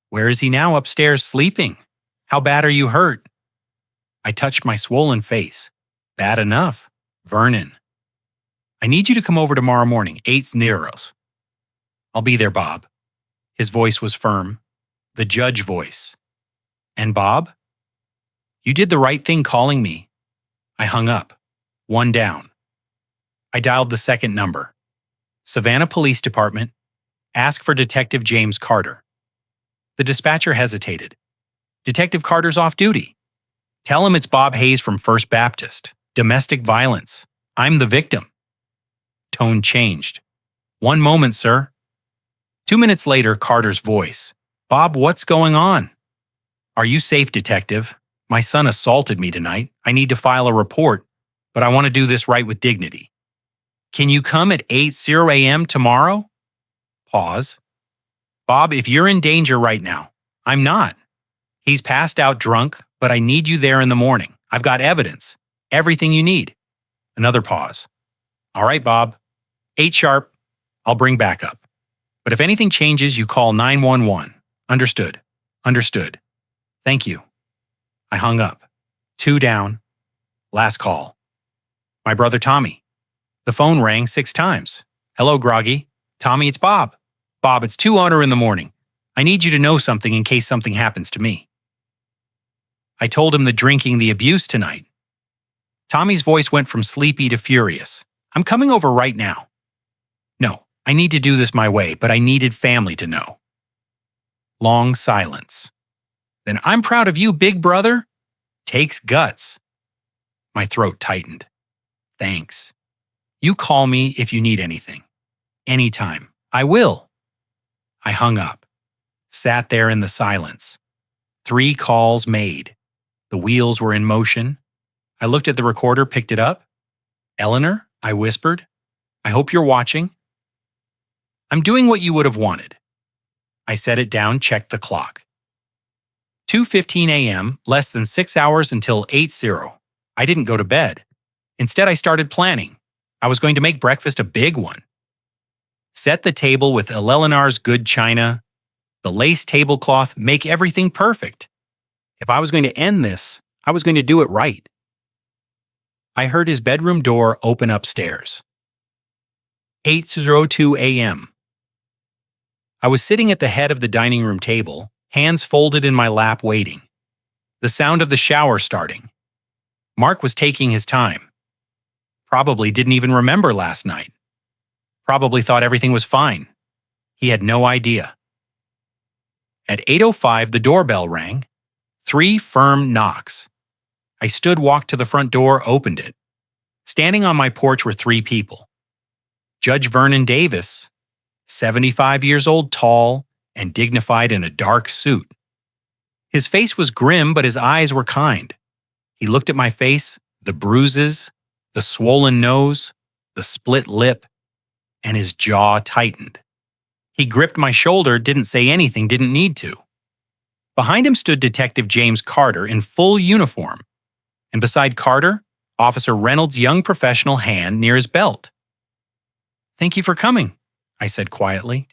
[SPEAKER 1] Where is he now? Upstairs sleeping. How bad are you hurt? I touched my swollen face. Bad enough. Vernon. I need you to come over tomorrow morning, 8 Neros. I'll be there, Bob. His voice was firm. The judge voice. And Bob? You did the right thing calling me. I hung up. 1 down. I dialed the second number. Savannah Police Department. Ask for Detective James Carter. The dispatcher hesitated. Detective Carter's off duty. Tell him it's Bob Hayes from First Baptist. Domestic violence. I'm the victim. Tone changed. 1 moment, sir. 2 minutes later, Carter's voice. Bob, what's going on? Are you safe, detective? My son assaulted me tonight. I need to file a report, but I want to do this right with dignity. Can you come at 8:00 a.m. tomorrow? Pause. Bob, if you're in danger right now, I'm not. He's passed out drunk, but I need you there in the morning. I've got evidence. Everything you need. Another pause. All right, Bob. 8 sharp. I'll bring backup. But if anything changes, you call 911. Understood. Understood. Thank you. I hung up. 2 down. Last call. My brother Tommy. The phone rang 6 times. Hello, Groggy. Tommy, it's Bob. Bob, it's 2:00 in the morning. I need you to know something in case something happens to me. I told him the drinking, the abuse tonight. Tommy's voice went from sleepy to furious. I'm coming over right now. No, I need to do this my way, but I needed family to know. Long silence. Then I'm proud of you, big brother. Takes guts. My throat tightened. Thanks. You call me if you need anything. Anytime. I will. I hung up. Sat there in the silence. 3 calls made. The wheels were in motion. I looked at the recorder, picked it up. Eleanor, I whispered, I hope you're watching. I'm doing what you would have wanted. I set it down, checked the clock. 2:15 a.m., less than 6 hours until 8:00. I didn't go to bed. Instead, I started planning. I was going to make breakfast a big one. Set the table with Eleanor's good china, the lace tablecloth, make everything perfect. If I was going to end this, I was going to do it right. I heard his bedroom door open upstairs. 8:02 a.m. I was sitting at the head of the dining room table, hands folded in my lap waiting. The sound of the shower starting. Mark was taking his time. Probably didn't even remember last night. Probably thought everything was fine. He had no idea. At 8:05, the doorbell rang. 3 firm knocks. I stood, walked to the front door, opened it. Standing on my porch were 3 people. Judge Vernon Davis, 75 years old, tall, and dignified in a dark suit. His face was grim, but his eyes were kind. He looked at my face, the bruises, the swollen nose, the split lip, and his jaw tightened. He gripped my shoulder, didn't say anything, didn't need to. Behind him stood Detective James Carter in full uniform, and beside Carter, Officer Reynolds' young professional hand near his belt. Thank you for coming, I said quietly.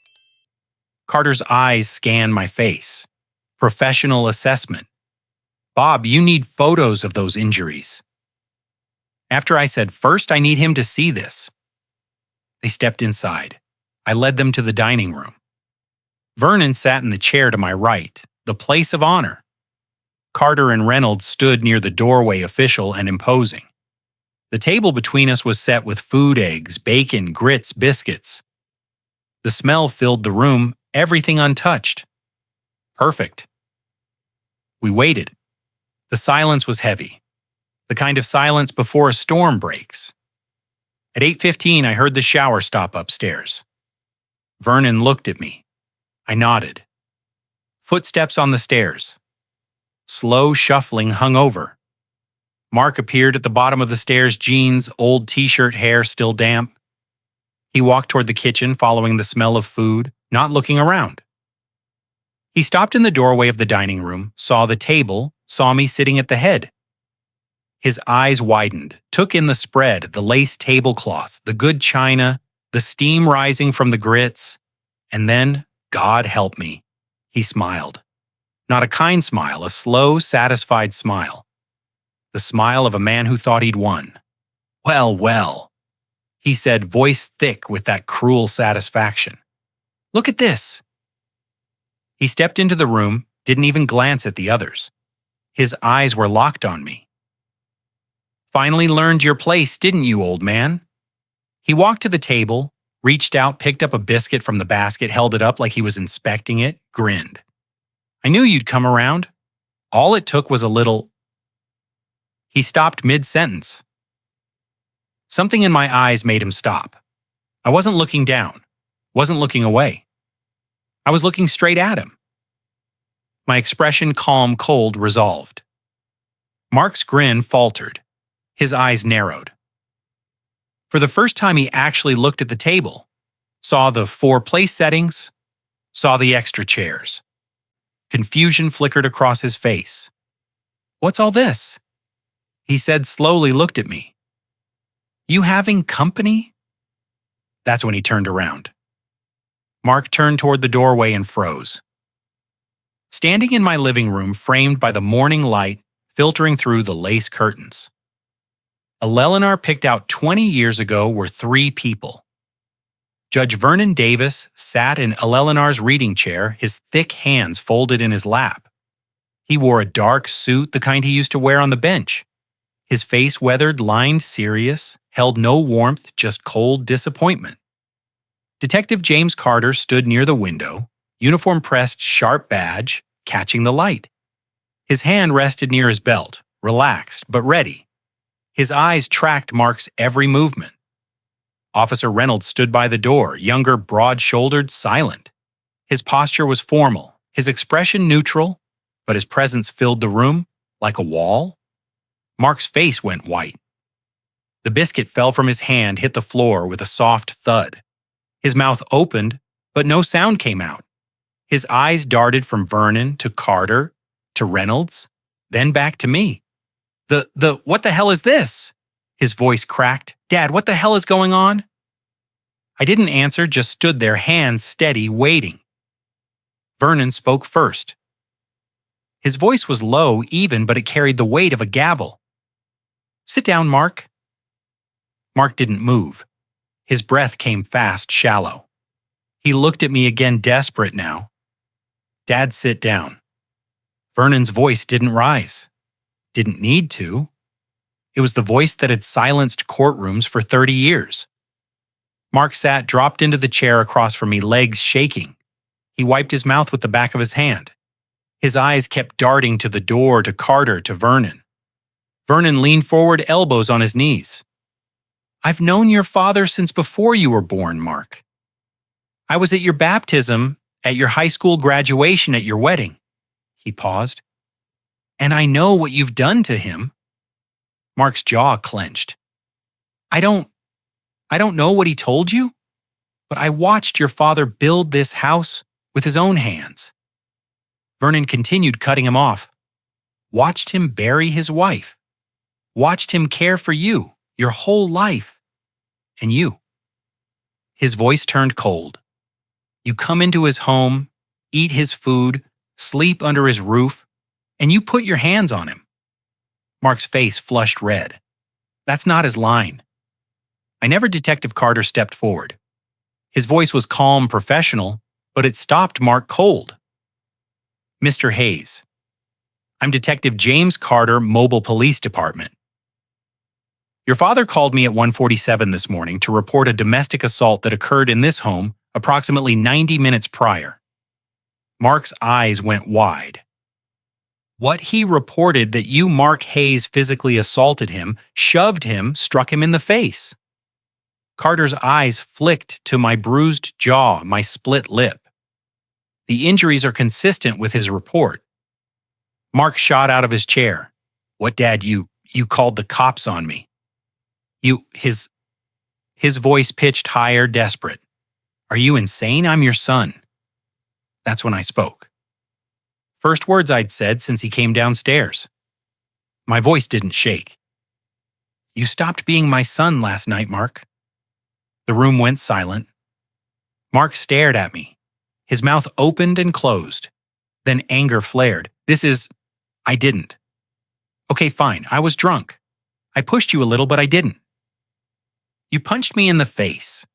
[SPEAKER 1] Carter's eyes scanned my face. Professional assessment. Bob, you need photos of those injuries. After I said, first I need him to see this. They stepped inside. I led them to the dining room. Vernon sat in the chair to my right, the place of honor. Carter and Reynolds stood near the doorway, official and imposing. The table between us was set with food, eggs, bacon, grits, biscuits. The smell filled the room, everything untouched. Perfect. We waited. The silence was heavy. The kind of silence before a storm breaks. At 8:15, I heard the shower stop upstairs. Vernon looked at me. I nodded. Footsteps on the stairs. Slow shuffling hung over. Mark appeared at the bottom of the stairs, jeans, old t-shirt, hair still damp. He walked toward the kitchen, following the smell of food, not looking around. He stopped in the doorway of the dining room, saw the table, saw me sitting at the head. His eyes widened, took in the spread, the lace tablecloth, the good china, the steam rising from the grits, and then, God help me, he smiled. Not a kind smile, a slow, satisfied smile. The smile of a man who thought he'd won. Well, well, he said, voice thick with that cruel satisfaction. Look at this. He stepped into the room, didn't even glance at the others. His eyes were locked on me. Finally learned your place, didn't you, old man? He walked to the table, reached out, picked up a biscuit from the basket, held it up like he was inspecting it, grinned. I knew you'd come around. All it took was a little... He stopped mid-sentence. Something in my eyes made him stop. I wasn't looking down, wasn't looking away. I was looking straight at him. My expression calm, cold, resolved. Mark's grin faltered. His eyes narrowed. For the first time, he actually looked at the table, saw the 4 place settings, saw the extra chairs. Confusion flickered across his face. "What's all this?" He said slowly, looked at me. "You having company?" That's when he turned around. Mark turned toward the doorway and froze. Standing in my living room, framed by the morning light filtering through the lace curtains. A Eleanor picked out 20 years ago were 3 people. Judge Vernon Davis sat in Eleanor's reading chair, his thick hands folded in his lap. He wore a dark suit, the kind he used to wear on the bench. His face weathered, lined, serious, held no warmth, just cold disappointment. Detective James Carter stood near the window, uniform pressed, sharp badge, catching the light. His hand rested near his belt, relaxed but ready. His eyes tracked Mark's every movement. Officer Reynolds stood by the door, younger, broad-shouldered, silent. His posture was formal, his expression neutral, but his presence filled the room like a wall. Mark's face went white. The biscuit fell from his hand, hit the floor with a soft thud. His mouth opened, but no sound came out. His eyes darted from Vernon to Carter to Reynolds, then back to me. What the hell is this?" His voice cracked. "Dad, what the hell is going on?" I didn't answer, just stood there, hands steady, waiting. Vernon spoke first. His voice was low, even, but it carried the weight of a gavel. "Sit down, Mark." Mark didn't move. His breath came fast, shallow. He looked at me again, desperate now. "Dad, sit down." Vernon's voice didn't rise. Didn't need to. It was the voice that had silenced courtrooms for 30 years. Mark sat, dropped into the chair across from me, legs shaking. He wiped his mouth with the back of his hand. His eyes kept darting to the door, to Carter, to Vernon. Vernon leaned forward, elbows on his knees. "I've known your father since before you were born, Mark. I was at your baptism, at your high school graduation, at your wedding." He paused. "And I know what you've done to him." Mark's jaw clenched. I don't know what he told you, but I watched your father build this house with his own hands." Vernon continued, cutting him off. "Watched him bury his wife. Watched him care for you, your whole life. And you." His voice turned cold. "You come into his home, eat his food, sleep under his roof, and you put your hands on him." Mark's face flushed red. That's not his line. I never. Detective Carter stepped forward. His voice was calm, professional, but it stopped Mark cold. "Mr. Hayes, I'm Detective James Carter, Mobile Police Department. Your father called me at 1:47 this morning to report a domestic assault that occurred in this home approximately 90 minutes prior." Mark's eyes went wide. "What he reported that you, Mark Hayes, physically assaulted him, shoved him, struck him in the face." Carter's eyes flicked to my bruised jaw, my split lip. "The injuries are consistent with his report." Mark shot out of his chair. "What, Dad, you called the cops on me." His voice pitched higher, desperate. "Are you insane? I'm your son." That's when I spoke. First words I'd said since he came downstairs. My voice didn't shake. "You stopped being my son last night, Mark." The room went silent. Mark stared at me. His mouth opened and closed. Then anger flared. I didn't." "Okay, fine. I was drunk. I pushed you a little, but I didn't." "You punched me in the face."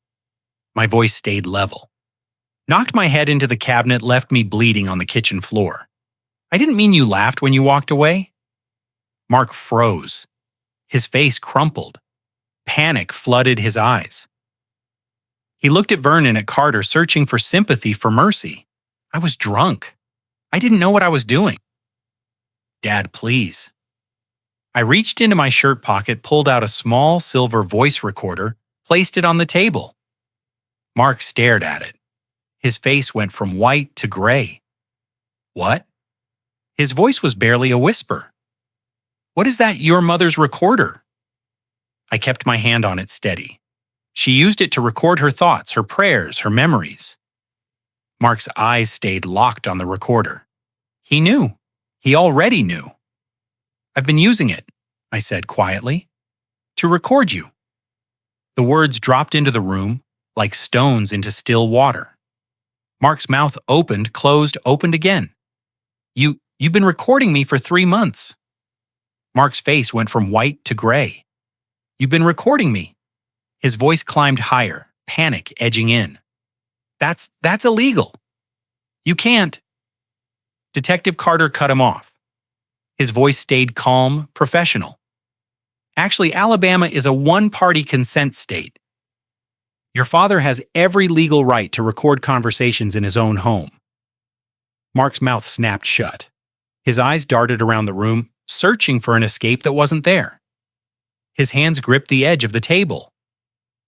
[SPEAKER 1] My voice stayed level. "Knocked my head into the cabinet, left me bleeding on the kitchen floor. I didn't mean you laughed when you walked away." Mark froze. His face crumpled. Panic flooded his eyes. He looked at Vernon, at Carter, searching for sympathy, for mercy. I was drunk. I didn't know what I was doing. "Dad, please." I reached into my shirt pocket, pulled out a small silver voice recorder, placed it on the table. Mark stared at it. His face went from white to gray. "What?" His voice was barely a whisper. "What is that, your mother's recorder?" I kept my hand on it steady. She used it to record her thoughts, her prayers, her memories. Mark's eyes stayed locked on the recorder. He knew. He already knew. "I've been using it," I said quietly, "to record you." The words dropped into the room like stones into still water. Mark's mouth opened, closed, opened again. You've been recording me for 3 months." Mark's face went from white to gray. "You've been recording me." His voice climbed higher, panic edging in. That's illegal. You can't." Detective Carter cut him off. His voice stayed calm, professional. "Actually, Alabama is a one-party consent state. Your father has every legal right to record conversations in his own home." Mark's mouth snapped shut. His eyes darted around the room, searching for an escape that wasn't there. His hands gripped the edge of the table.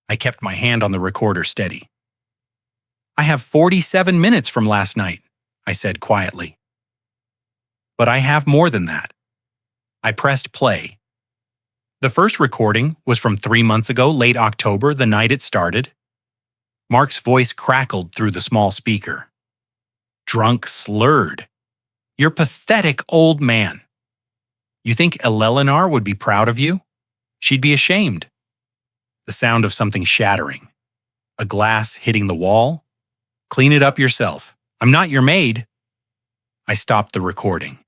[SPEAKER 1] I kept my hand on the recorder steady. "I have 47 minutes from last night," I said quietly. "But I have more than that." I pressed play. The first recording was from 3 months ago, late October, the night it started. Mark's voice crackled through the small speaker. Drunk, slurred. "You're pathetic, old man. You think Eleanor would be proud of you? She'd be ashamed." The sound of something shattering. A glass hitting the wall. "Clean it up yourself. I'm not your maid." I stopped the recording.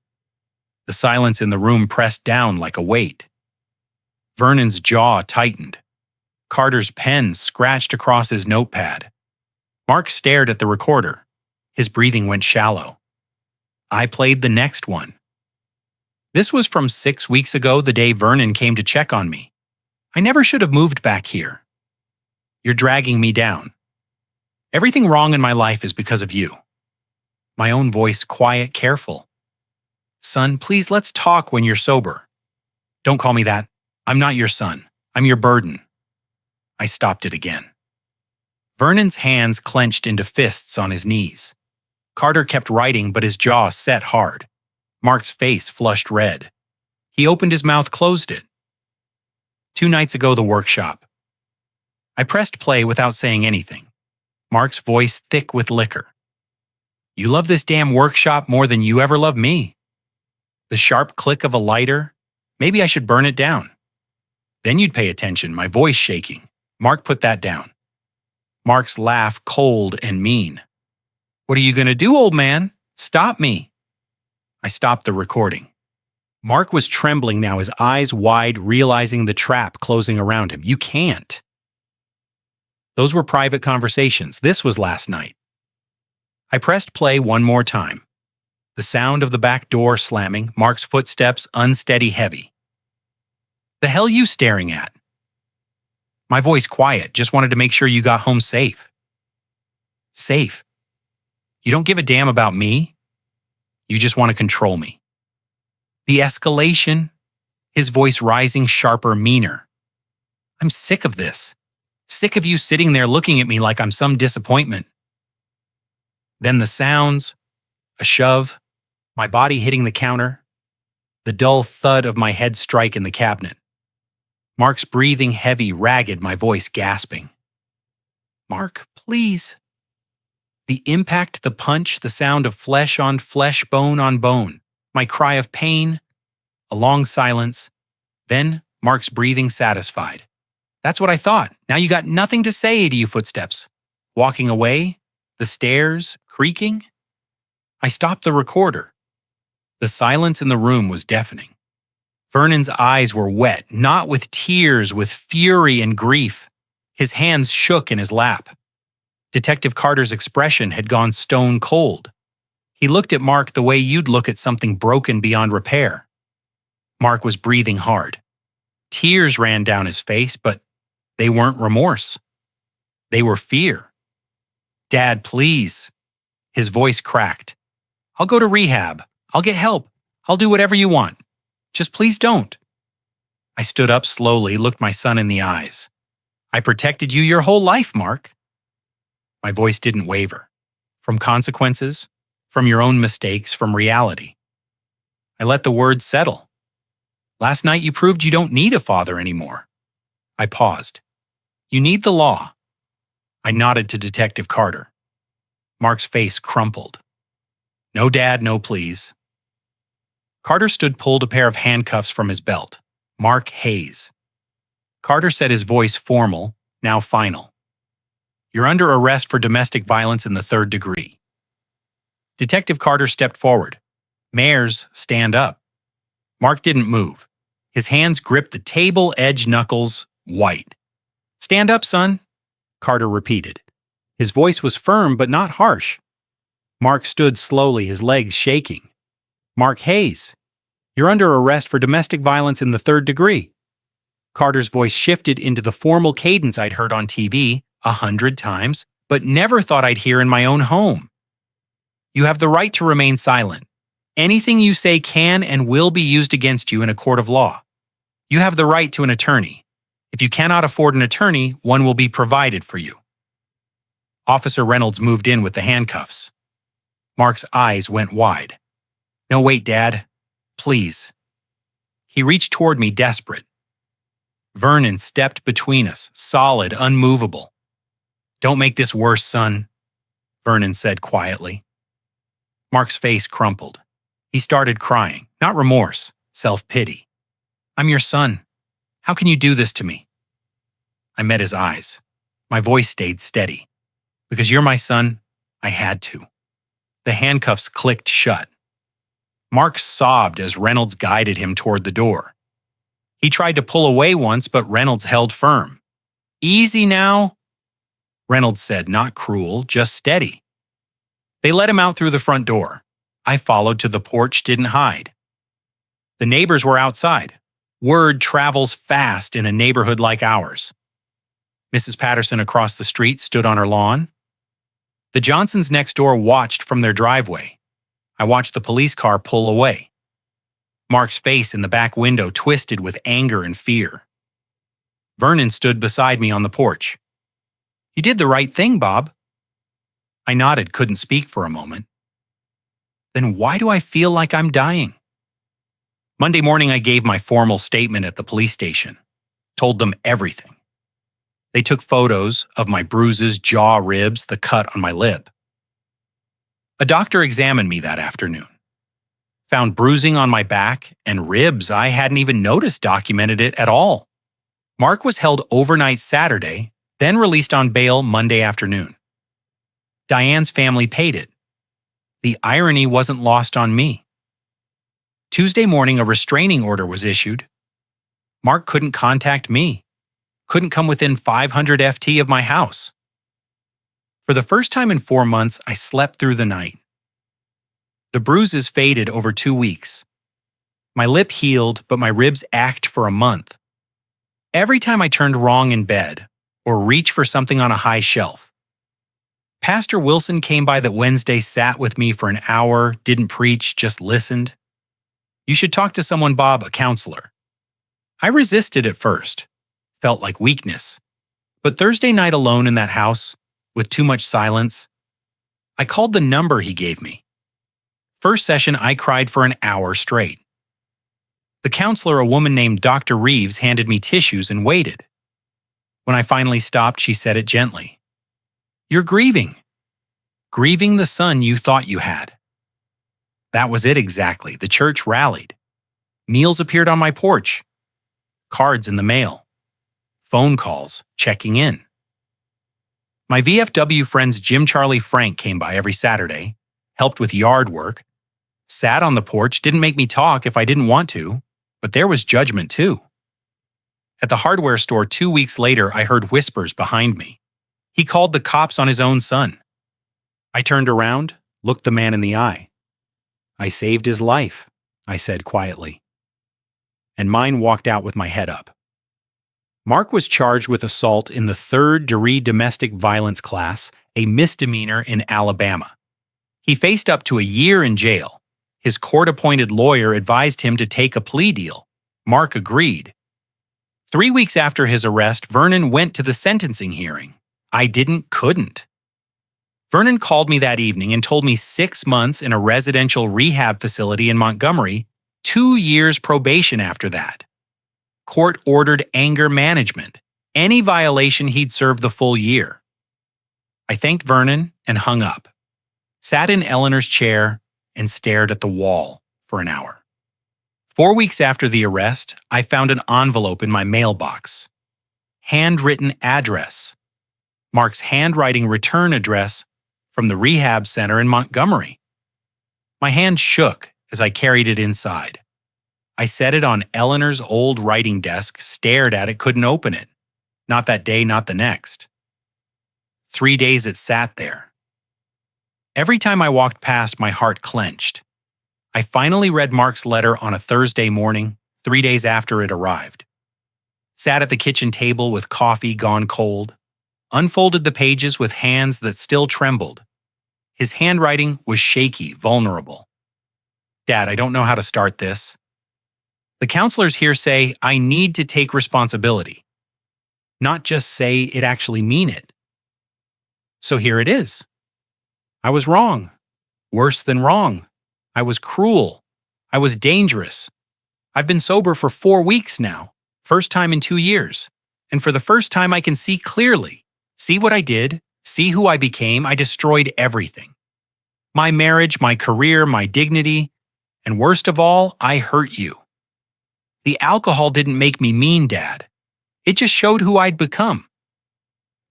[SPEAKER 1] The silence in the room pressed down like a weight. Vernon's jaw tightened. Carter's pen scratched across his notepad. Mark stared at the recorder. His breathing went shallow. I played the next one. This was from 6 weeks ago, the day Vernon came to check on me. "I never should have moved back here. You're dragging me down. Everything wrong in my life is because of you." My own voice quiet, careful. "Son, please let's talk when you're sober." "Don't call me that. I'm not your son. I'm your burden." I stopped it again. Vernon's hands clenched into fists on his knees. Carter kept writing, but his jaw set hard. Mark's face flushed red. He opened his mouth, closed it. 2 nights ago, the workshop. I pressed play without saying anything. Mark's voice thick with liquor. "You love this damn workshop more than you ever loved me." The sharp click of a lighter. "Maybe I should burn it down. Then you'd pay attention," my voice shaking. "Mark, put that down." Mark's laugh cold and mean. "What are you going to do, old man? Stop me." I stopped the recording. Mark was trembling now, his eyes wide, realizing the trap closing around him. "You can't." Those were private conversations. This was last night. I pressed play one more time. The sound of the back door slamming, Mark's footsteps unsteady, heavy. "The hell you staring at?" My voice quiet, "Just wanted to make sure you got home safe." "Safe? You don't give a damn about me? You just want to control me." The escalation, his voice rising sharper, meaner. "I'm sick of this. Sick of you sitting there looking at me like I'm some disappointment." Then the sounds, a shove, my body hitting the counter, the dull thud of my head strike in the cabinet. Mark's breathing heavy, ragged, my voice gasping. "Mark, please." The impact, the punch, the sound of flesh on flesh, bone on bone, my cry of pain, a long silence, then Mark's breathing satisfied. "That's what I thought. Now you got nothing to say, to you footsteps." Walking away, the stairs, creaking. I stopped the recorder. The silence in the room was deafening. Vernon's eyes were wet, not with tears, with fury and grief. His hands shook in his lap. Detective Carter's expression had gone stone cold. He looked at Mark the way you'd look at something broken beyond repair. Mark was breathing hard. Tears ran down his face, but they weren't remorse. They were fear. "Dad, please." His voice cracked. "I'll go to rehab. I'll get help. I'll do whatever you want. Just please don't." I stood up slowly, looked my son in the eyes. "I protected you your whole life, Mark." My voice didn't waver. From consequences, from your own mistakes, from reality. I let the words settle. "Last night you proved you don't need a father anymore." I paused. You need the law. I nodded to Detective Carter. Mark's face crumpled. No, Dad, no, please. Carter pulled a pair of handcuffs from his belt. Mark Hayes. Carter said, his voice formal, now final. You're under arrest for domestic violence in the 3rd degree. Detective Carter stepped forward. Mayors, stand up. Mark didn't move. His hands gripped the table, edge knuckles, white. Stand up, son, Carter repeated. His voice was firm but not harsh. Mark stood slowly, his legs shaking. Mark Hayes, you're under arrest for domestic violence in the 3rd degree. Carter's voice shifted into the formal cadence I'd heard on TV 100 times, but never thought I'd hear in my own home. You have the right to remain silent. Anything you say can and will be used against you in a court of law. You have the right to an attorney. If you cannot afford an attorney, one will be provided for you. Officer Reynolds moved in with the handcuffs. Mark's eyes went wide. No, wait, Dad. Please. He reached toward me, desperate. Vernon stepped between us, solid, unmovable. Don't make this worse, son, Vernon said quietly. Mark's face crumpled. He started crying, not remorse, self-pity. I'm your son. How can you do this to me? I met his eyes. My voice stayed steady. Because you're my son, I had to. The handcuffs clicked shut. Mark sobbed as Reynolds guided him toward the door. He tried to pull away once, but Reynolds held firm. Easy now, Reynolds said, not cruel, just steady. They let him out through the front door. I followed to the porch, didn't hide. The neighbors were outside. Word travels fast in a neighborhood like ours. Mrs. Patterson across the street stood on her lawn. The Johnsons next door watched from their driveway. I watched the police car pull away. Mark's face in the back window twisted with anger and fear. Vernon stood beside me on the porch. You did the right thing, Bob. I nodded, couldn't speak for a moment. Then why do I feel like I'm dying? Monday morning, I gave my formal statement at the police station. Told them everything. They took photos of my bruises, jaw, ribs, the cut on my lip. A doctor examined me that afternoon. Found bruising on my back and ribs I hadn't even noticed documented it at all. Mark was held overnight Saturday, then released on bail Monday afternoon. Diane's family paid it. The irony wasn't lost on me. Tuesday morning, a restraining order was issued. Mark couldn't contact me. Couldn't come within 500 FT of my house. For the first time in 4 months, I slept through the night. The bruises faded over 2 weeks. My lip healed, but my ribs ached for a month. Every time I turned wrong in bed or reached for something on a high shelf. Pastor Wilson came by that Wednesday, sat with me for an hour, didn't preach, just listened. You should talk to someone, Bob, a counselor. I resisted at first. Felt like weakness. But Thursday night alone in that house, with too much silence, I called the number he gave me. First session, I cried for an hour straight. The counselor, a woman named Dr. Reeves, handed me tissues and waited. When I finally stopped, she said it gently. You're grieving. Grieving the son you thought you had. That was it exactly. The church rallied. Meals appeared on my porch. Cards in the mail. Phone calls, checking in. My VFW friends Jim, Charlie, Frank came by every Saturday, helped with yard work, sat on the porch, didn't make me talk if I didn't want to, but there was judgment too. At the hardware store 2 weeks later, I heard whispers behind me. He called the cops on his own son. I turned around, looked the man in the eye. I saved his life, I said quietly. And mine walked out with my head up. Mark was charged with assault in the 3rd-degree domestic violence class, a misdemeanor in Alabama. He faced up to a year in jail. His court-appointed lawyer advised him to take a plea deal. Mark agreed. 3 weeks after his arrest, Vernon went to the sentencing hearing. I couldn't. Vernon called me that evening and told me 6 months in a residential rehab facility in Montgomery, 2 years probation after that. Court-ordered anger management, Any violation, he'd serve the full year. I thanked Vernon and hung up, sat in Eleanor's chair, and stared at the wall for an hour. 4 weeks after the arrest, I found an envelope in my mailbox. Handwritten address. Mark's handwriting return address from the rehab center in Montgomery. My hand shook as I carried it inside. I set it on Eleanor's old writing desk, stared at it, couldn't open it. Not that day, not the next. 3 days it sat there. Every time I walked past, my heart clenched. I finally read Mark's letter on a Thursday morning, 3 days after it arrived. Sat at the kitchen table with coffee gone cold, unfolded the pages with hands that still trembled. His handwriting was shaky, vulnerable. Dad, I don't know how to start this. The counselors here say I need to take responsibility, not just say it, actually mean it. So here it is. I was wrong. Worse than wrong. I was cruel. I was dangerous. I've been sober for 4 weeks now, first time in 2 years. And for the first time I can see clearly. See what I did, see who I became. I destroyed everything. My marriage, my career, my dignity, and worst of all, I hurt you. The alcohol didn't make me mean, Dad. It just showed who I'd become.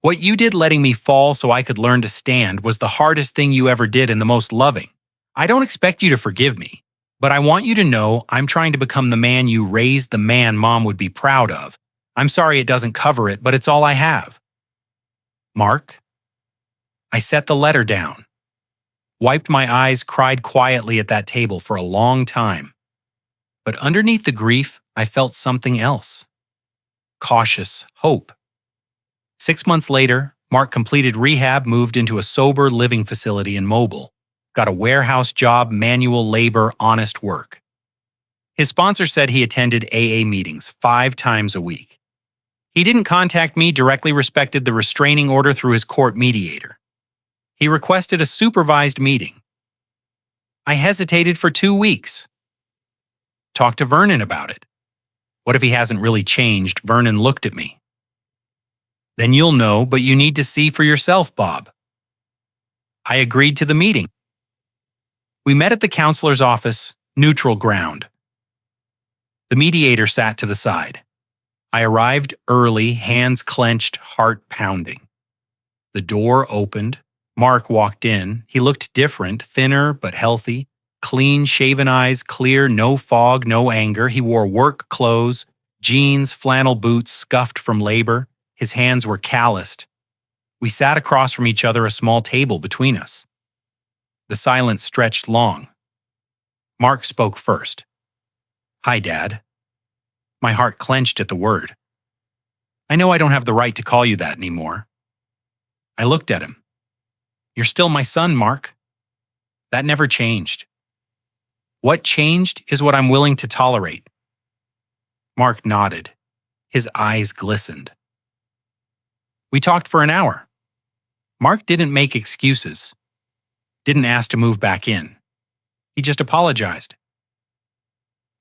[SPEAKER 1] What you did letting me fall so I could learn to stand was the hardest thing you ever did and the most loving. I don't expect you to forgive me, but I want you to know I'm trying to become the man you raised, the man Mom would be proud of. I'm sorry it doesn't cover it, but it's all I have. Mark. I set the letter down, wiped my eyes, cried quietly at that table for a long time. But underneath the grief, I felt something else. Cautious hope. 6 months later, Mark completed rehab, moved into a sober living facility in Mobile. Got a warehouse job, manual labor, honest work. His sponsor said he attended AA meetings 5 times a week. He didn't contact me, directly respected the restraining order through his court mediator. He requested a supervised meeting. I hesitated for 2 weeks. Talked to Vernon about it. What if he hasn't really changed? Vernon looked at me. Then you'll know, but you need to see for yourself, Bob. I agreed to the meeting. We met at the counselor's office, neutral ground. The mediator sat to the side. I arrived early, hands clenched, heart pounding. The door opened. Mark walked in. He looked different, thinner but healthy, clean shaven eyes, clear, no fog, no anger. He wore work clothes, jeans, flannel boots, scuffed from labor. His hands were calloused. We sat across from each other, a small table between us. The silence stretched long. Mark spoke first. Hi, Dad. My heart clenched at the word. I know I don't have the right to call you that anymore. I looked at him. You're still my son, Mark. That never changed. What changed is what I'm willing to tolerate. Mark nodded. His eyes glistened. We talked for an hour. Mark didn't make excuses. Didn't ask to move back in. He just apologized.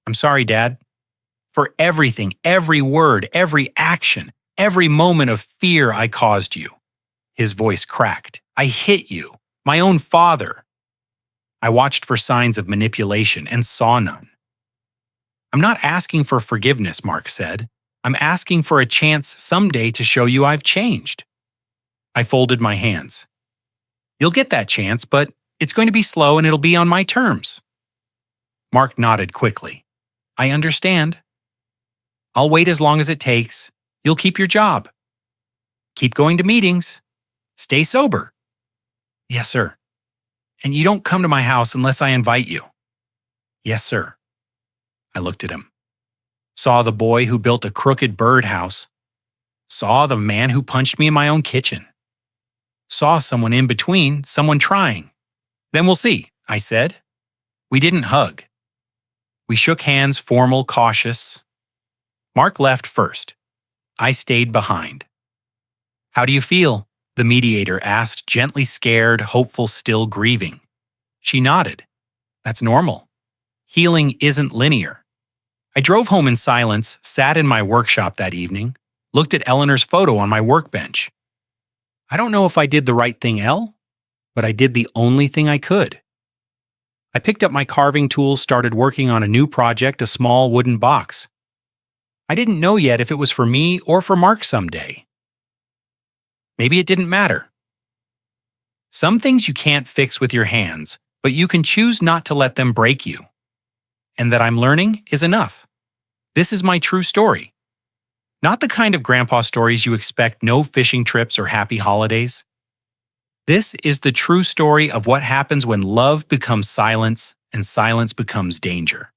[SPEAKER 1] I'm sorry, Dad, for everything, every word, every action, every moment of fear I caused you. His voice cracked. I hit you, my own father. I watched for signs of manipulation and saw none. I'm not asking for forgiveness, Mark said. I'm asking for a chance someday to show you I've changed. I folded my hands. You'll get that chance, but it's going to be slow and it'll be on my terms. Mark nodded quickly. I understand. I'll wait as long as it takes. You'll keep your job. Keep going to meetings. Stay sober. Yes, sir. And you don't come to my house unless I invite you. Yes, sir. I looked at him. Saw the boy who built a crooked birdhouse. Saw the man who punched me in my own kitchen. Saw someone in between, someone trying. Then we'll see, I said. We didn't hug. We shook hands, formal, cautious. Mark left first. I stayed behind. How do you feel? The mediator asked, gently scared, hopeful, still grieving. She nodded. That's normal. Healing isn't linear. I drove home in silence, sat in my workshop that evening, looked at Eleanor's photo on my workbench. I don't know if I did the right thing, Elle, but I did the only thing I could. I picked up my carving tools, started working on a new project, a small wooden box. I didn't know yet if it was for me or for Mark someday. Maybe it didn't matter. Some things you can't fix with your hands, but you can choose not to let them break you. And that I'm learning is enough. This is my true story. Not the kind of grandpa stories you expect, no fishing trips or happy holidays. This is the true story of what happens when love becomes silence and silence becomes danger.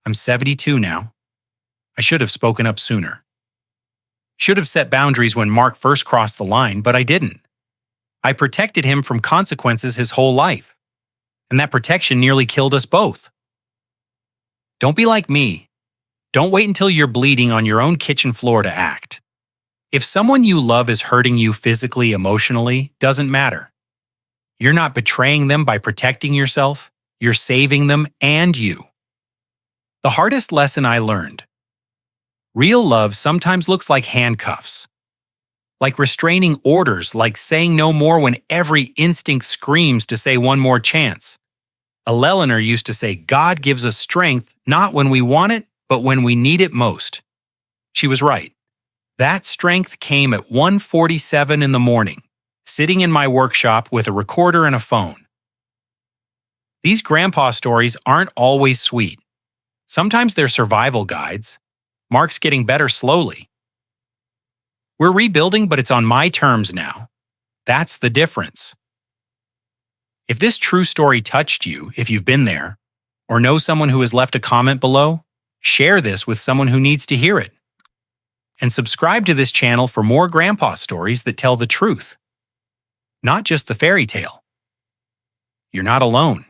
[SPEAKER 1] I'm 72 now. I should have spoken up sooner. Should have set boundaries when Mark first crossed the line, but I didn't. I protected him from consequences his whole life. And that protection nearly killed us both. Don't be like me. Don't wait until you're bleeding on your own kitchen floor to act. If someone you love is hurting you physically, emotionally, doesn't matter. You're not betraying them by protecting yourself. You're saving them and you. The hardest lesson I learned. Real love sometimes looks like handcuffs. Like restraining orders, like saying no more when every instinct screams to say one more chance. Eleanor used to say, God gives us strength not when we want it, but when we need it most. She was right. That strength came at 1:47 in the morning, sitting in my workshop with a recorder and a phone. These grandpa stories aren't always sweet. Sometimes they're survival guides. Mark's getting better slowly. We're rebuilding, but it's on my terms now. That's the difference. If this true story touched you, if you've been there, or know someone who has left a comment below, share this with someone who needs to hear it. And subscribe to this channel for more grandpa stories that tell the truth, not just the fairy tale. You're not alone.